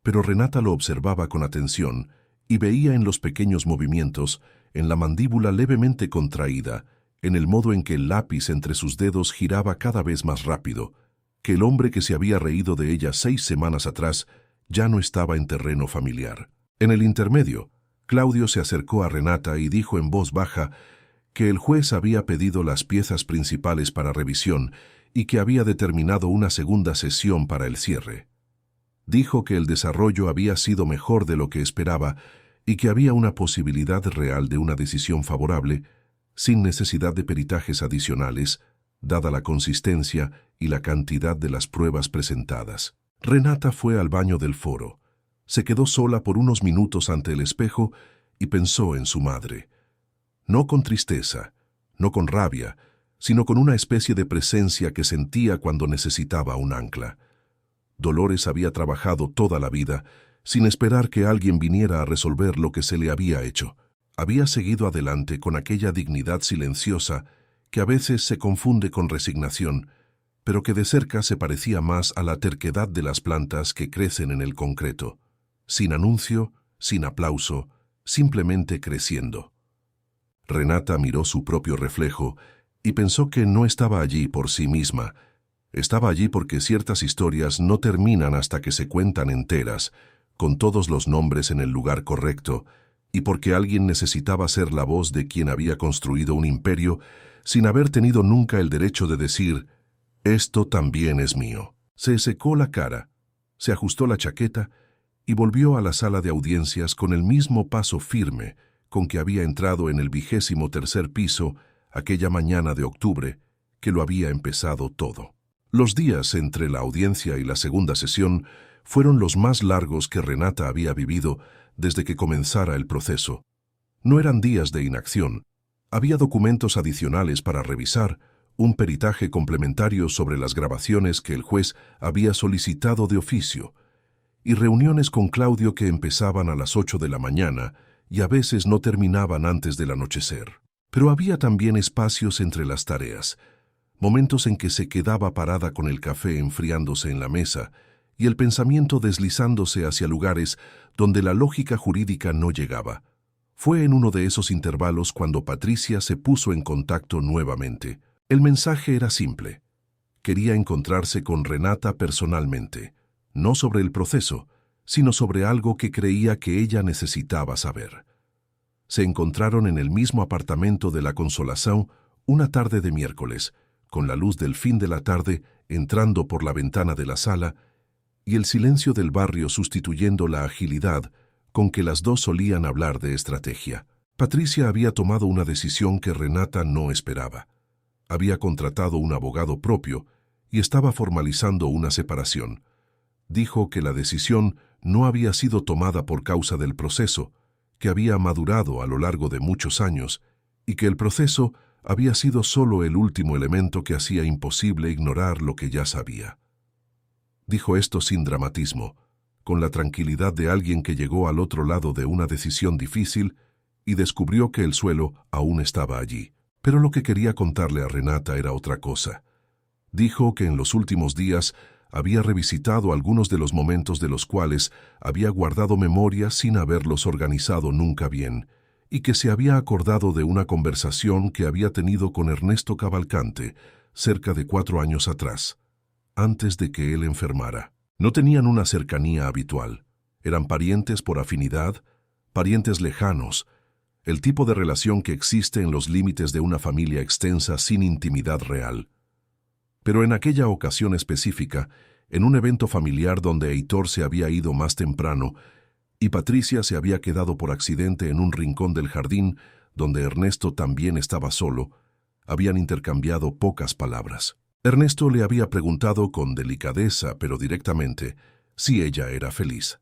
pero Renata lo observaba con atención y veía en los pequeños movimientos, en la mandíbula levemente contraída, en el modo en que el lápiz entre sus dedos giraba cada vez más rápido, que el hombre que se había reído de ella 6 semanas atrás ya no estaba en terreno familiar. En el intermedio, Claudio se acercó a Renata y dijo en voz baja que el juez había pedido las piezas principales para revisión y que había determinado una segunda sesión para el cierre. Dijo que el desarrollo había sido mejor de lo que esperaba y que había una posibilidad real de una decisión favorable, sin necesidad de peritajes adicionales, dada la consistencia y la cantidad de las pruebas presentadas. Renata fue al baño del foro. Se quedó sola por unos minutos ante el espejo y pensó en su madre. No con tristeza, no con rabia, sino con una especie de presencia que sentía cuando necesitaba un ancla. Dolores había trabajado toda la vida, sin esperar que alguien viniera a resolver lo que se le había hecho. Había seguido adelante con aquella dignidad silenciosa que a veces se confunde con resignación, pero que de cerca se parecía más a la terquedad de las plantas que crecen en el concreto, sin anuncio, sin aplauso, simplemente creciendo. Renata miró su propio reflejo y pensó que no estaba allí por sí misma. Estaba allí porque ciertas historias no terminan hasta que se cuentan enteras, con todos los nombres en el lugar correcto, y porque alguien necesitaba ser la voz de quien había construido un imperio sin haber tenido nunca el derecho de decir, «Esto también es mío». Se secó la cara, se ajustó la chaqueta y volvió a la sala de audiencias con el mismo paso firme con que había entrado en el 23º piso aquella mañana de octubre, que lo había empezado todo. Los días entre la audiencia y la segunda sesión fueron los más largos que Renata había vivido desde que comenzara el proceso. No eran días de inacción. Había documentos adicionales para revisar, un peritaje complementario sobre las grabaciones que el juez había solicitado de oficio, y reuniones con Claudio que empezaban a las 8 de la mañana y a veces no terminaban antes del anochecer. Pero había también espacios entre las tareas, momentos en que se quedaba parada con el café enfriándose en la mesa y el pensamiento deslizándose hacia lugares donde la lógica jurídica no llegaba. Fue en uno de esos intervalos cuando Patricia se puso en contacto nuevamente. El mensaje era simple. Quería encontrarse con Renata personalmente, no sobre el proceso, sino sobre algo que creía que ella necesitaba saber. Se encontraron en el mismo apartamento de la Consolación una tarde de miércoles, con la luz del fin de la tarde entrando por la ventana de la sala y el silencio del barrio sustituyendo la agilidad con que las dos solían hablar de estrategia. Patricia había tomado una decisión que Renata no esperaba. Había contratado un abogado propio y estaba formalizando una separación. Dijo que la decisión no había sido tomada por causa del proceso, que había madurado a lo largo de muchos años y que el proceso había sido solo el último elemento que hacía imposible ignorar lo que ya sabía. Dijo esto sin dramatismo, con la tranquilidad de alguien que llegó al otro lado de una decisión difícil y descubrió que el suelo aún estaba allí. Pero lo que quería contarle a Renata era otra cosa. Dijo que en los últimos días había revisitado algunos de los momentos de los cuales había guardado memoria sin haberlos organizado nunca bien, y que se había acordado de una conversación que había tenido con Ernesto Cavalcante cerca de 4 años atrás, antes de que él enfermara. No tenían una cercanía habitual. Eran parientes por afinidad, parientes lejanos, el tipo de relación que existe en los límites de una familia extensa sin intimidad real. Pero en aquella ocasión específica, en un evento familiar donde Heitor se había ido más temprano y Patricia se había quedado por accidente en un rincón del jardín donde Ernesto también estaba solo, habían intercambiado pocas palabras. Ernesto le había preguntado con delicadeza, pero directamente, si ella era feliz.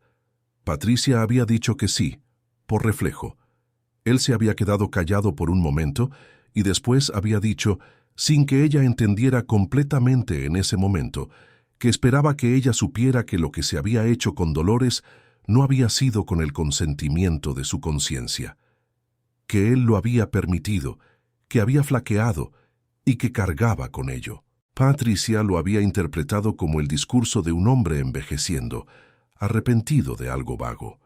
Patricia había dicho que sí, por reflejo. Él se había quedado callado por un momento y después había dicho, sin que ella entendiera completamente en ese momento, que esperaba que ella supiera que lo que se había hecho con Dolores no había sido con el consentimiento de su conciencia, que él lo había permitido, que había flaqueado y que cargaba con ello. Patricia lo había interpretado como el discurso de un hombre envejeciendo, arrepentido de algo vago.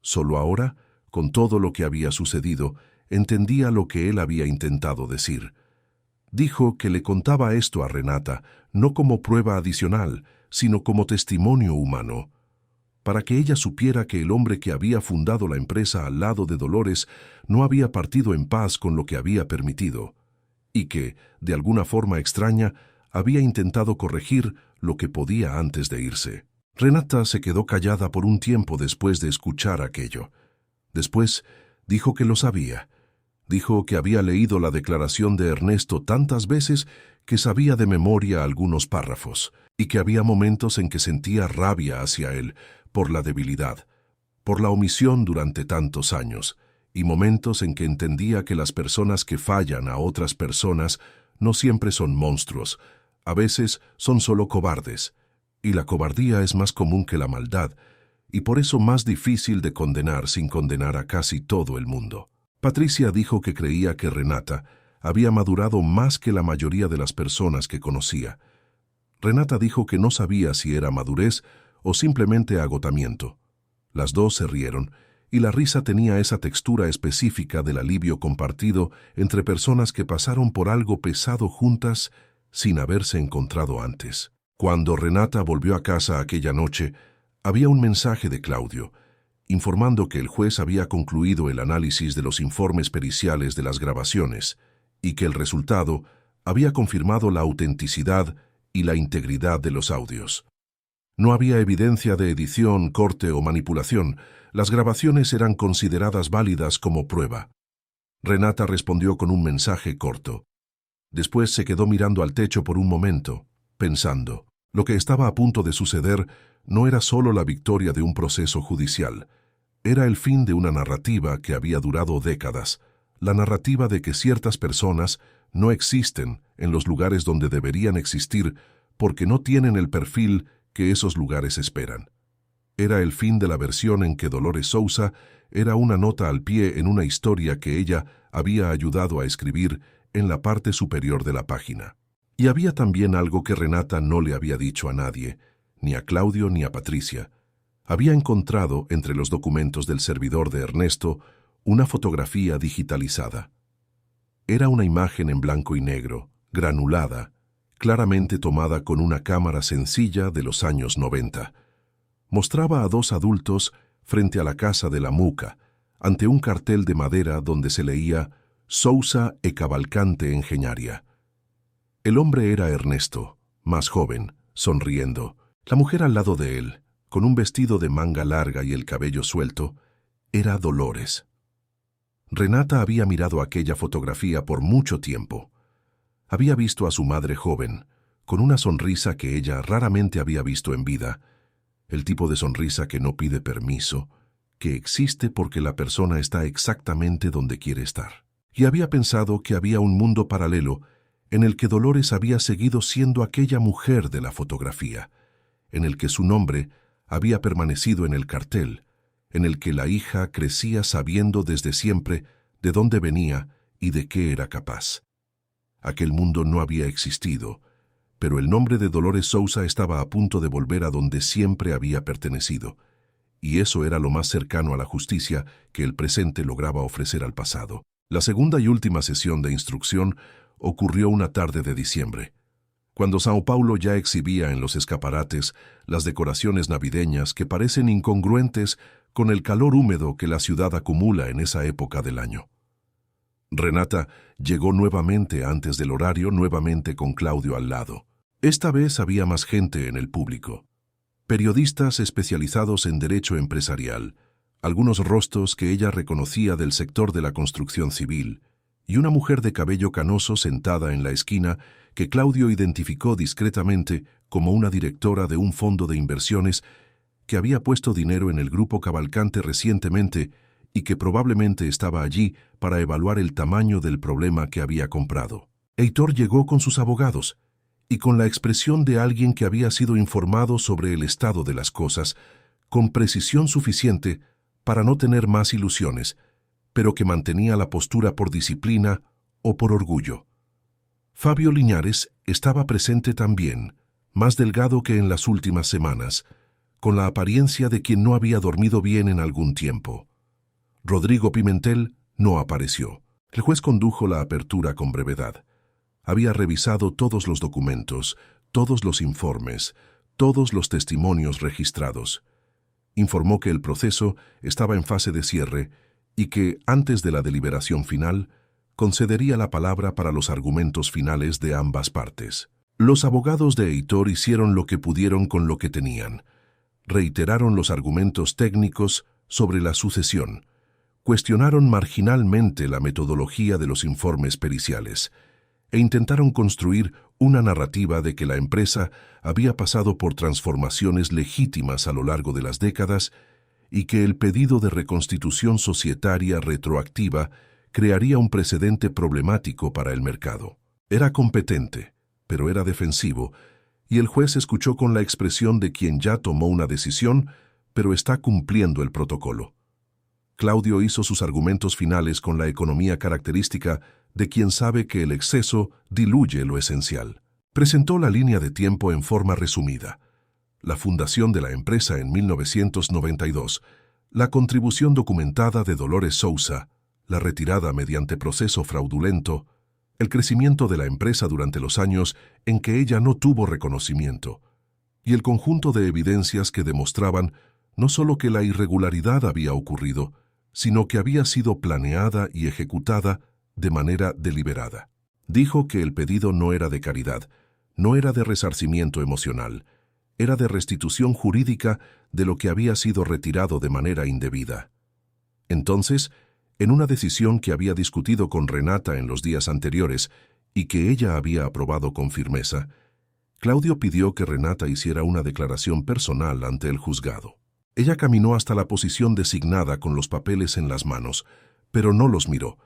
Solo ahora, con todo lo que había sucedido, entendía lo que él había intentado decir. Dijo que le contaba esto a Renata, no como prueba adicional, sino como testimonio humano, para que ella supiera que el hombre que había fundado la empresa al lado de Dolores no había partido en paz con lo que había permitido, y que, de alguna forma extraña, había intentado corregir lo que podía antes de irse. Renata se quedó callada por un tiempo después de escuchar aquello. Después dijo que lo sabía. Dijo que había leído la declaración de Ernesto tantas veces que sabía de memoria algunos párrafos, y que había momentos en que sentía rabia hacia él por la debilidad, por la omisión durante tantos años, y momentos en que entendía que las personas que fallan a otras personas no siempre son monstruos, a veces son solo cobardes, y la cobardía es más común que la maldad, y por eso más difícil de condenar sin condenar a casi todo el mundo. Patricia dijo que creía que Renata había madurado más que la mayoría de las personas que conocía. Renata dijo que no sabía si era madurez o simplemente agotamiento. Las dos se rieron, y la risa tenía esa textura específica del alivio compartido entre personas que pasaron por algo pesado juntas sin haberse encontrado antes. Cuando Renata volvió a casa aquella noche, había un mensaje de Claudio, informando que el juez había concluido el análisis de los informes periciales de las grabaciones y que el resultado había confirmado la autenticidad y la integridad de los audios. No había evidencia de edición, corte o manipulación. Las grabaciones eran consideradas válidas como prueba. Renata respondió con un mensaje corto. Después se quedó mirando al techo por un momento, pensando. Lo que estaba a punto de suceder no era solo la victoria de un proceso judicial, Era el fin de una narrativa que había durado décadas, la narrativa de que ciertas personas no existen en los lugares donde deberían existir porque no tienen el perfil que esos lugares esperan. Era el fin de la versión en que Dolores Sousa era una nota al pie en una historia que ella había ayudado a escribir en la parte superior de la página. Y había también algo que Renata no le había dicho a nadie, ni a Claudio ni a Patricia. Había encontrado entre los documentos del servidor de Ernesto una fotografía digitalizada. Era una imagen en blanco y negro, granulada, claramente tomada con una cámara sencilla de los años 90. Mostraba a dos adultos frente a la casa de la Muca, ante un cartel de madera donde se leía «Sousa e Cavalcante Engenharia». El hombre era Ernesto, más joven, sonriendo. La mujer al lado de él, con un vestido de manga larga y el cabello suelto, era Dolores. Renata había mirado aquella fotografía por mucho tiempo. Había visto a su madre joven, con una sonrisa que ella raramente había visto en vida, el tipo de sonrisa que no pide permiso, que existe porque la persona está exactamente donde quiere estar. Y había pensado que había un mundo paralelo en el que Dolores había seguido siendo aquella mujer de la fotografía, en el que su nombre había permanecido en el cartel, en el que la hija crecía sabiendo desde siempre de dónde venía y de qué era capaz. Aquel mundo no había existido, pero el nombre de Dolores Sousa estaba a punto de volver a donde siempre había pertenecido, y eso era lo más cercano a la justicia que el presente lograba ofrecer al pasado. La segunda y última sesión de instrucción ocurrió una tarde de diciembre, cuando São Paulo ya exhibía en los escaparates las decoraciones navideñas que parecen incongruentes con el calor húmedo que la ciudad acumula en esa época del año. Renata llegó nuevamente antes del horario, nuevamente con Claudio al lado. Esta vez había más gente en el público. Periodistas especializados en derecho empresarial, algunos rostros que ella reconocía del sector de la construcción civil, y una mujer de cabello canoso sentada en la esquina que Claudio identificó discretamente como una directora de un fondo de inversiones que había puesto dinero en el grupo Cavalcante recientemente y que probablemente estaba allí para evaluar el tamaño del problema que había comprado. Heitor llegó con sus abogados y con la expresión de alguien que había sido informado sobre el estado de las cosas, con precisión suficiente para no tener más ilusiones, pero que mantenía la postura por disciplina o por orgullo. Fabio Liñares estaba presente también, más delgado que en las últimas semanas, con la apariencia de quien no había dormido bien en algún tiempo. Rodrigo Pimentel no apareció. El juez condujo la apertura con brevedad. Había revisado todos los documentos, todos los informes, todos los testimonios registrados. Informó que el proceso estaba en fase de cierre y que, antes de la deliberación final, concedería la palabra para los argumentos finales de ambas partes. Los abogados de Heitor hicieron lo que pudieron con lo que tenían. Reiteraron los argumentos técnicos sobre la sucesión. Cuestionaron marginalmente la metodología de los informes periciales e intentaron construir una narrativa de que la empresa había pasado por transformaciones legítimas a lo largo de las décadas y que el pedido de reconstitución societaria retroactiva crearía un precedente problemático para el mercado. Era competente, pero era defensivo, y el juez escuchó con la expresión de quien ya tomó una decisión, pero está cumpliendo el protocolo. Claudio hizo sus argumentos finales con la economía característica de quien sabe que el exceso diluye lo esencial. Presentó la línea de tiempo en forma resumida. La fundación de la empresa en 1992, la contribución documentada de Dolores Sousa, la retirada mediante proceso fraudulento, el crecimiento de la empresa durante los años en que ella no tuvo reconocimiento, y el conjunto de evidencias que demostraban no solo que la irregularidad había ocurrido, sino que había sido planeada y ejecutada de manera deliberada. Dijo que el pedido no era de caridad, no era de resarcimiento emocional, era de restitución jurídica de lo que había sido retirado de manera indebida. Entonces, en una decisión que había discutido con Renata en los días anteriores y que ella había aprobado con firmeza, Claudio pidió que Renata hiciera una declaración personal ante el juzgado. Ella caminó hasta la posición designada con los papeles en las manos, pero no los miró.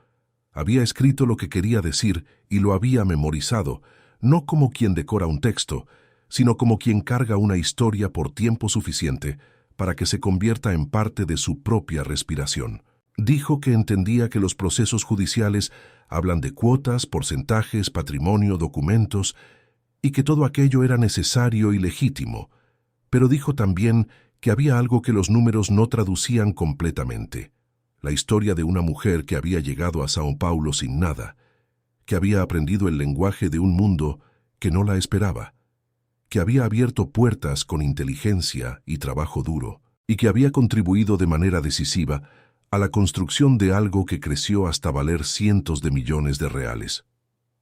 Había escrito lo que quería decir y lo había memorizado, no como quien decora un texto, sino como quien carga una historia por tiempo suficiente para que se convierta en parte de su propia respiración. Dijo que entendía que los procesos judiciales hablan de cuotas, porcentajes, patrimonio, documentos, y que todo aquello era necesario y legítimo, pero dijo también que había algo que los números no traducían completamente: la historia de una mujer que había llegado a Sao Paulo sin nada, que había aprendido el lenguaje de un mundo que no la esperaba, que había abierto puertas con inteligencia y trabajo duro, y que había contribuido de manera decisiva a la construcción de algo que creció hasta valer cientos de millones de reales.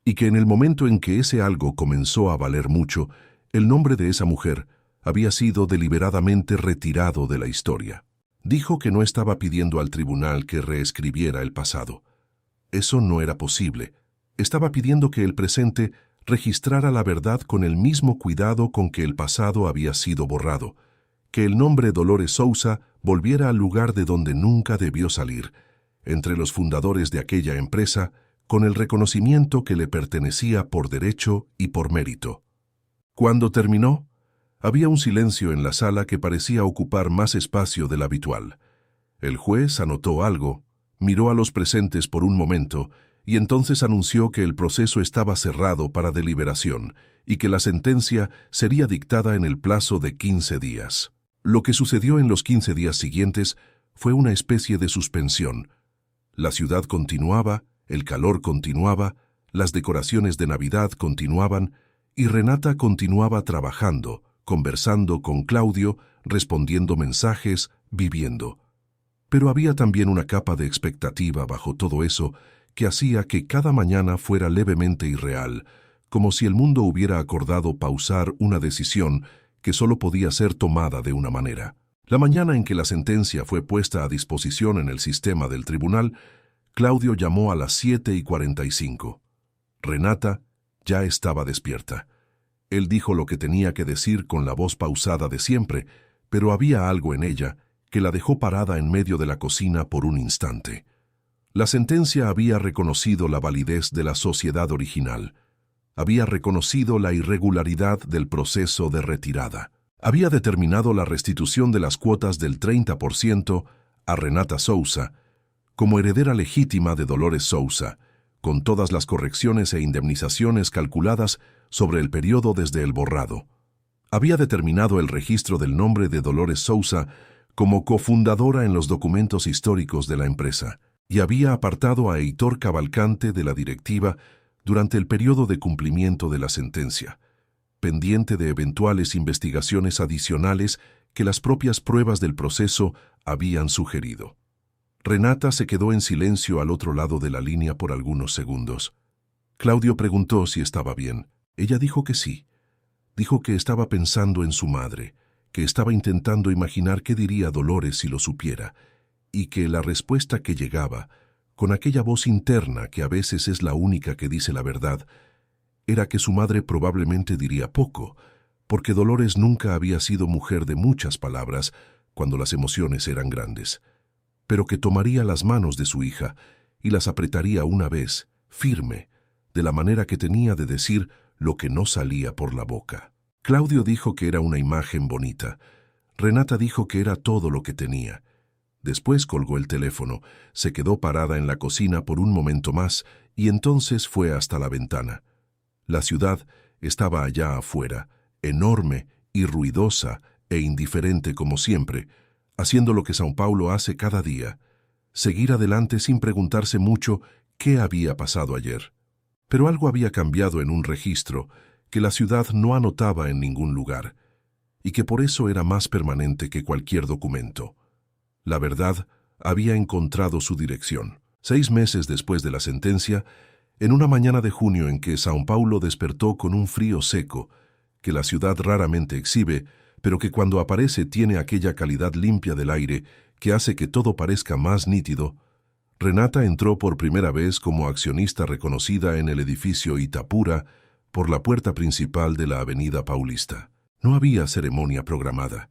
Y que en el momento en que ese algo comenzó a valer mucho, el nombre de esa mujer había sido deliberadamente retirado de la historia. Dijo que no estaba pidiendo al tribunal que reescribiera el pasado. Eso no era posible. Estaba pidiendo que el presente registrara la verdad con el mismo cuidado con que el pasado había sido borrado, que el nombre Dolores Sousa volviera al lugar de donde nunca debió salir, entre los fundadores de aquella empresa, con el reconocimiento que le pertenecía por derecho y por mérito. Cuando terminó, había un silencio en la sala que parecía ocupar más espacio del habitual. El juez anotó algo, miró a los presentes por un momento y entonces anunció que el proceso estaba cerrado para deliberación y que la sentencia sería dictada en el plazo de 15 días. Lo que sucedió en los 15 días siguientes fue una especie de suspensión. La ciudad continuaba, el calor continuaba, las decoraciones de Navidad continuaban y Renata continuaba trabajando, conversando con Claudio, respondiendo mensajes, viviendo. Pero había también una capa de expectativa bajo todo eso que hacía que cada mañana fuera levemente irreal, como si el mundo hubiera acordado pausar una decisión que solo podía ser tomada de una manera. La mañana en que la sentencia fue puesta a disposición en el sistema del tribunal, Claudio llamó a las 7:45. Renata ya estaba despierta. Él dijo lo que tenía que decir con la voz pausada de siempre, pero había algo en ella que la dejó parada en medio de la cocina por un instante. La sentencia había reconocido la validez de la sociedad original. Había reconocido la irregularidad del proceso de retirada. Había determinado la restitución de las cuotas del 30% a Renata Sousa, como heredera legítima de Dolores Sousa, con todas las correcciones e indemnizaciones calculadas sobre el periodo desde el borrado. Había determinado el registro del nombre de Dolores Sousa como cofundadora en los documentos históricos de la empresa, y había apartado a Heitor Cavalcante de la directiva durante el periodo de cumplimiento de la sentencia, pendiente de eventuales investigaciones adicionales que las propias pruebas del proceso habían sugerido. Renata se quedó en silencio al otro lado de la línea por algunos segundos. Claudio preguntó si estaba bien. Ella dijo que sí. Dijo que estaba pensando en su madre, que estaba intentando imaginar qué diría Dolores si lo supiera, y que la respuesta que llegaba, con aquella voz interna que a veces es la única que dice la verdad, era que su madre probablemente diría poco, porque Dolores nunca había sido mujer de muchas palabras cuando las emociones eran grandes, pero que tomaría las manos de su hija y las apretaría una vez, firme, de la manera que tenía de decir lo que no salía por la boca. Claudio dijo que era una imagen bonita. Renata dijo que era todo lo que tenía. Después colgó el teléfono, se quedó parada en la cocina por un momento más y entonces fue hasta la ventana. La ciudad estaba allá afuera, enorme y ruidosa e indiferente como siempre, haciendo lo que Sao Paulo hace cada día, seguir adelante sin preguntarse mucho qué había pasado ayer. Pero algo había cambiado en un registro que la ciudad no anotaba en ningún lugar, y que por eso era más permanente que cualquier documento. La verdad había encontrado su dirección. 6 meses después de la sentencia, en una mañana de junio en que Sao Paulo despertó con un frío seco, que la ciudad raramente exhibe, pero que cuando aparece tiene aquella calidad limpia del aire que hace que todo parezca más nítido, Renata entró por primera vez como accionista reconocida en el edificio Itapura por la puerta principal de la Avenida Paulista. No había ceremonia programada.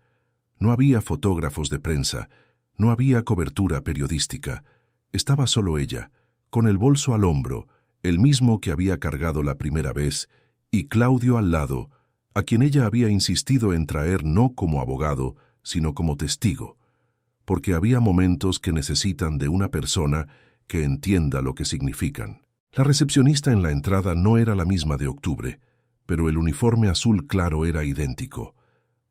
No había fotógrafos de prensa, no había cobertura periodística. Estaba solo ella, con el bolso al hombro, el mismo que había cargado la primera vez, y Claudio al lado, a quien ella había insistido en traer no como abogado, sino como testigo, porque había momentos que necesitan de una persona que entienda lo que significan. La recepcionista en la entrada no era la misma de octubre, pero el uniforme azul claro era idéntico.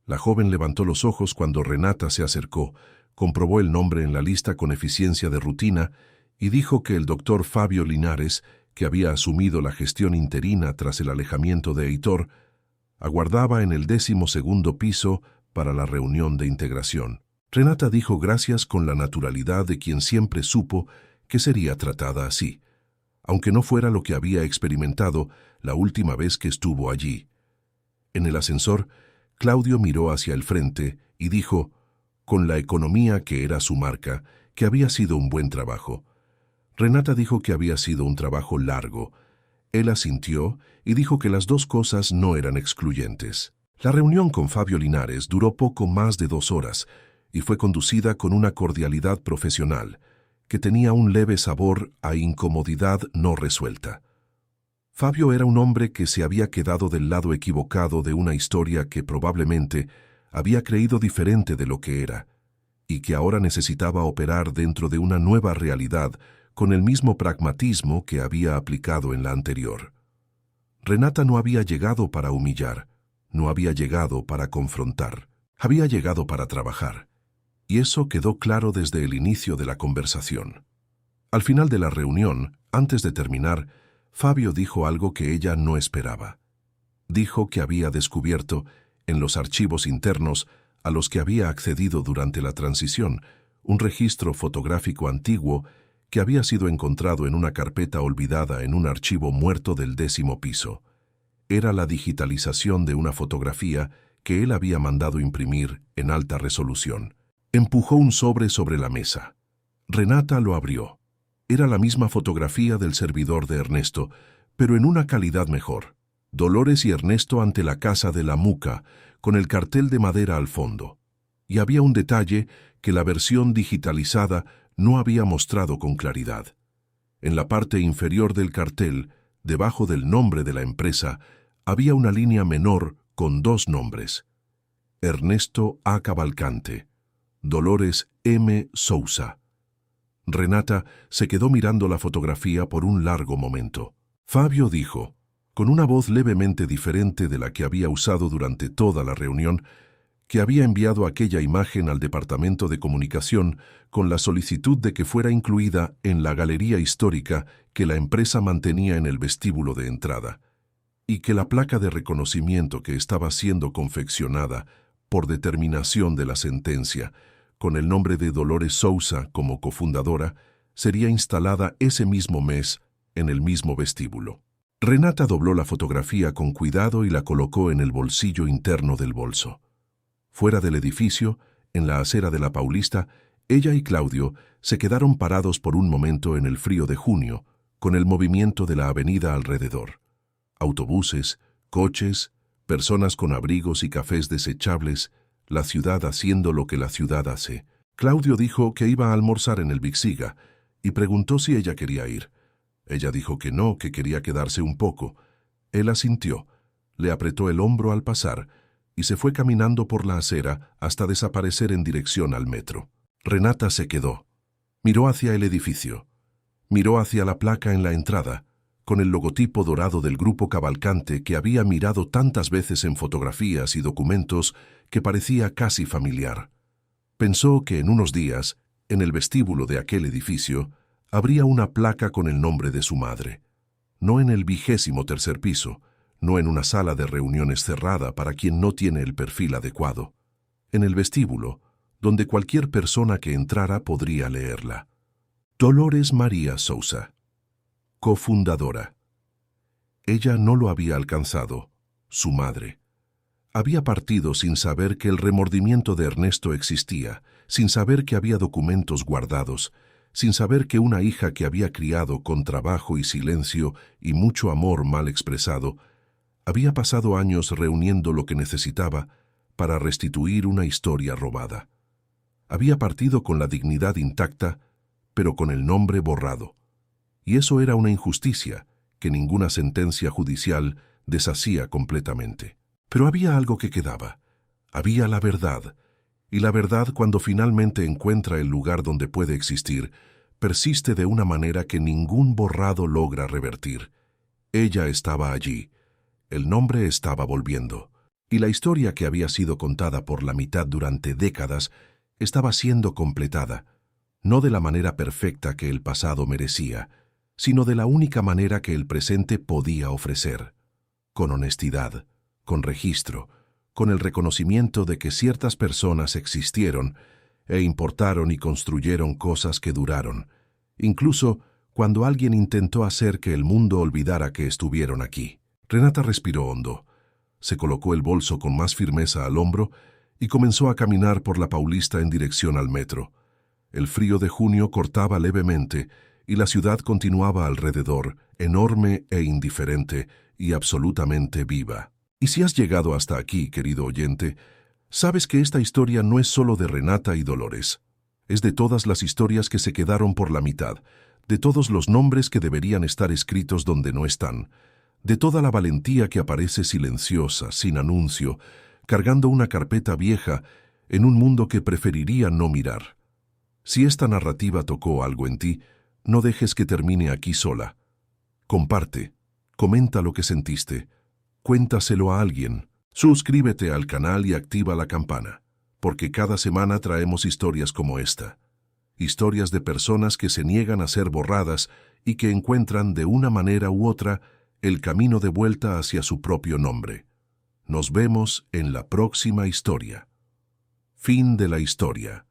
La joven levantó los ojos cuando Renata se acercó, comprobó el nombre en la lista con eficiencia de rutina y dijo que el doctor Fabio Linares, que había asumido la gestión interina tras el alejamiento de Heitor, aguardaba en el 12º piso para la reunión de integración. Renata dijo gracias con la naturalidad de quien siempre supo que sería tratada así, aunque no fuera lo que había experimentado la última vez que estuvo allí. En el ascensor, Claudio miró hacia el frente y dijo, con la economía que era su marca, que había sido un buen trabajo. Renata dijo que había sido un trabajo largo. Él asintió y dijo que las dos cosas no eran excluyentes. La reunión con Fabio Linares duró poco más de 2 horas y fue conducida con una cordialidad profesional que tenía un leve sabor a incomodidad no resuelta. Fabio era un hombre que se había quedado del lado equivocado de una historia que probablemente había creído diferente de lo que era, y que ahora necesitaba operar dentro de una nueva realidad con el mismo pragmatismo que había aplicado en la anterior. Renata no había llegado para humillar, no había llegado para confrontar, había llegado para trabajar, y eso quedó claro desde el inicio de la conversación. Al final de la reunión, antes de terminar, Fabio dijo algo que ella no esperaba. Dijo que había descubierto, en los archivos internos a los que había accedido durante la transición, un registro fotográfico antiguo que había sido encontrado en una carpeta olvidada en un archivo muerto del 10º piso. Era la digitalización de una fotografía que él había mandado imprimir en alta resolución. Empujó un sobre la mesa. Renata lo abrió. Era la misma fotografía del servidor de Ernesto, pero en una calidad mejor. Dolores y Ernesto ante la casa de la Muca, con el cartel de madera al fondo. Y había un detalle que la versión digitalizada no había mostrado con claridad. En la parte inferior del cartel, debajo del nombre de la empresa, había una línea menor con 2 nombres. Ernesto A. Cavalcante, Dolores M. Sousa. Renata se quedó mirando la fotografía por un largo momento. Fabio dijo, con una voz levemente diferente de la que había usado durante toda la reunión, que había enviado aquella imagen al Departamento de Comunicación con la solicitud de que fuera incluida en la galería histórica que la empresa mantenía en el vestíbulo de entrada, y que la placa de reconocimiento que estaba siendo confeccionada por determinación de la sentencia, con el nombre de Dolores Sousa como cofundadora, sería instalada ese mismo mes en el mismo vestíbulo. Renata dobló la fotografía con cuidado y la colocó en el bolsillo interno del bolso. Fuera del edificio, en la acera de la Paulista, ella y Claudio se quedaron parados por un momento en el frío de junio, con el movimiento de la avenida alrededor. Autobuses, coches, personas con abrigos y cafés desechables, la ciudad haciendo lo que la ciudad hace. Claudio dijo que iba a almorzar en el Bixiga y preguntó si ella quería ir. Ella dijo que no, que quería quedarse un poco. Él asintió, le apretó el hombro al pasar y se fue caminando por la acera hasta desaparecer en dirección al metro. Renata se quedó. Miró hacia el edificio. Miró hacia la placa en la entrada, con el logotipo dorado del Grupo Cavalcante que había mirado tantas veces en fotografías y documentos que parecía casi familiar. Pensó que en unos días, en el vestíbulo de aquel edificio, habría una placa con el nombre de su madre. No en el 23º piso, no en una sala de reuniones cerrada para quien no tiene el perfil adecuado. En el vestíbulo, donde cualquier persona que entrara podría leerla. Dolores María Sousa, cofundadora. Ella no lo había alcanzado, su madre. Había partido sin saber que el remordimiento de Ernesto existía, sin saber que había documentos guardados, sin saber que una hija que había criado con trabajo y silencio y mucho amor mal expresado, había pasado años reuniendo lo que necesitaba para restituir una historia robada. Había partido con la dignidad intacta, pero con el nombre borrado. Y eso era una injusticia que ninguna sentencia judicial deshacía completamente. Pero había algo que quedaba. Había la verdad. Y la verdad, cuando finalmente encuentra el lugar donde puede existir, persiste de una manera que ningún borrado logra revertir. Ella estaba allí. El nombre estaba volviendo. Y la historia que había sido contada por la mitad durante décadas estaba siendo completada, no de la manera perfecta que el pasado merecía, sino de la única manera que el presente podía ofrecer. Con honestidad, con registro, con el reconocimiento de que ciertas personas existieron e importaron y construyeron cosas que duraron, incluso cuando alguien intentó hacer que el mundo olvidara que estuvieron aquí. Renata respiró hondo, se colocó el bolso con más firmeza al hombro y comenzó a caminar por la Paulista en dirección al metro. El frío de junio cortaba levemente y la ciudad continuaba alrededor, enorme e indiferente y absolutamente viva. Y si has llegado hasta aquí, querido oyente, sabes que esta historia no es solo de Renata y Dolores. Es de todas las historias que se quedaron por la mitad, de todos los nombres que deberían estar escritos donde no están, de toda la valentía que aparece silenciosa, sin anuncio, cargando una carpeta vieja en un mundo que preferiría no mirar. Si esta narrativa tocó algo en ti, no dejes que termine aquí sola. Comparte, comenta lo que sentiste, cuéntaselo a alguien, suscríbete al canal y activa la campana, porque cada semana traemos historias como esta. Historias de personas que se niegan a ser borradas y que encuentran de una manera u otra el camino de vuelta hacia su propio nombre. Nos vemos en la próxima historia. Fin de la historia.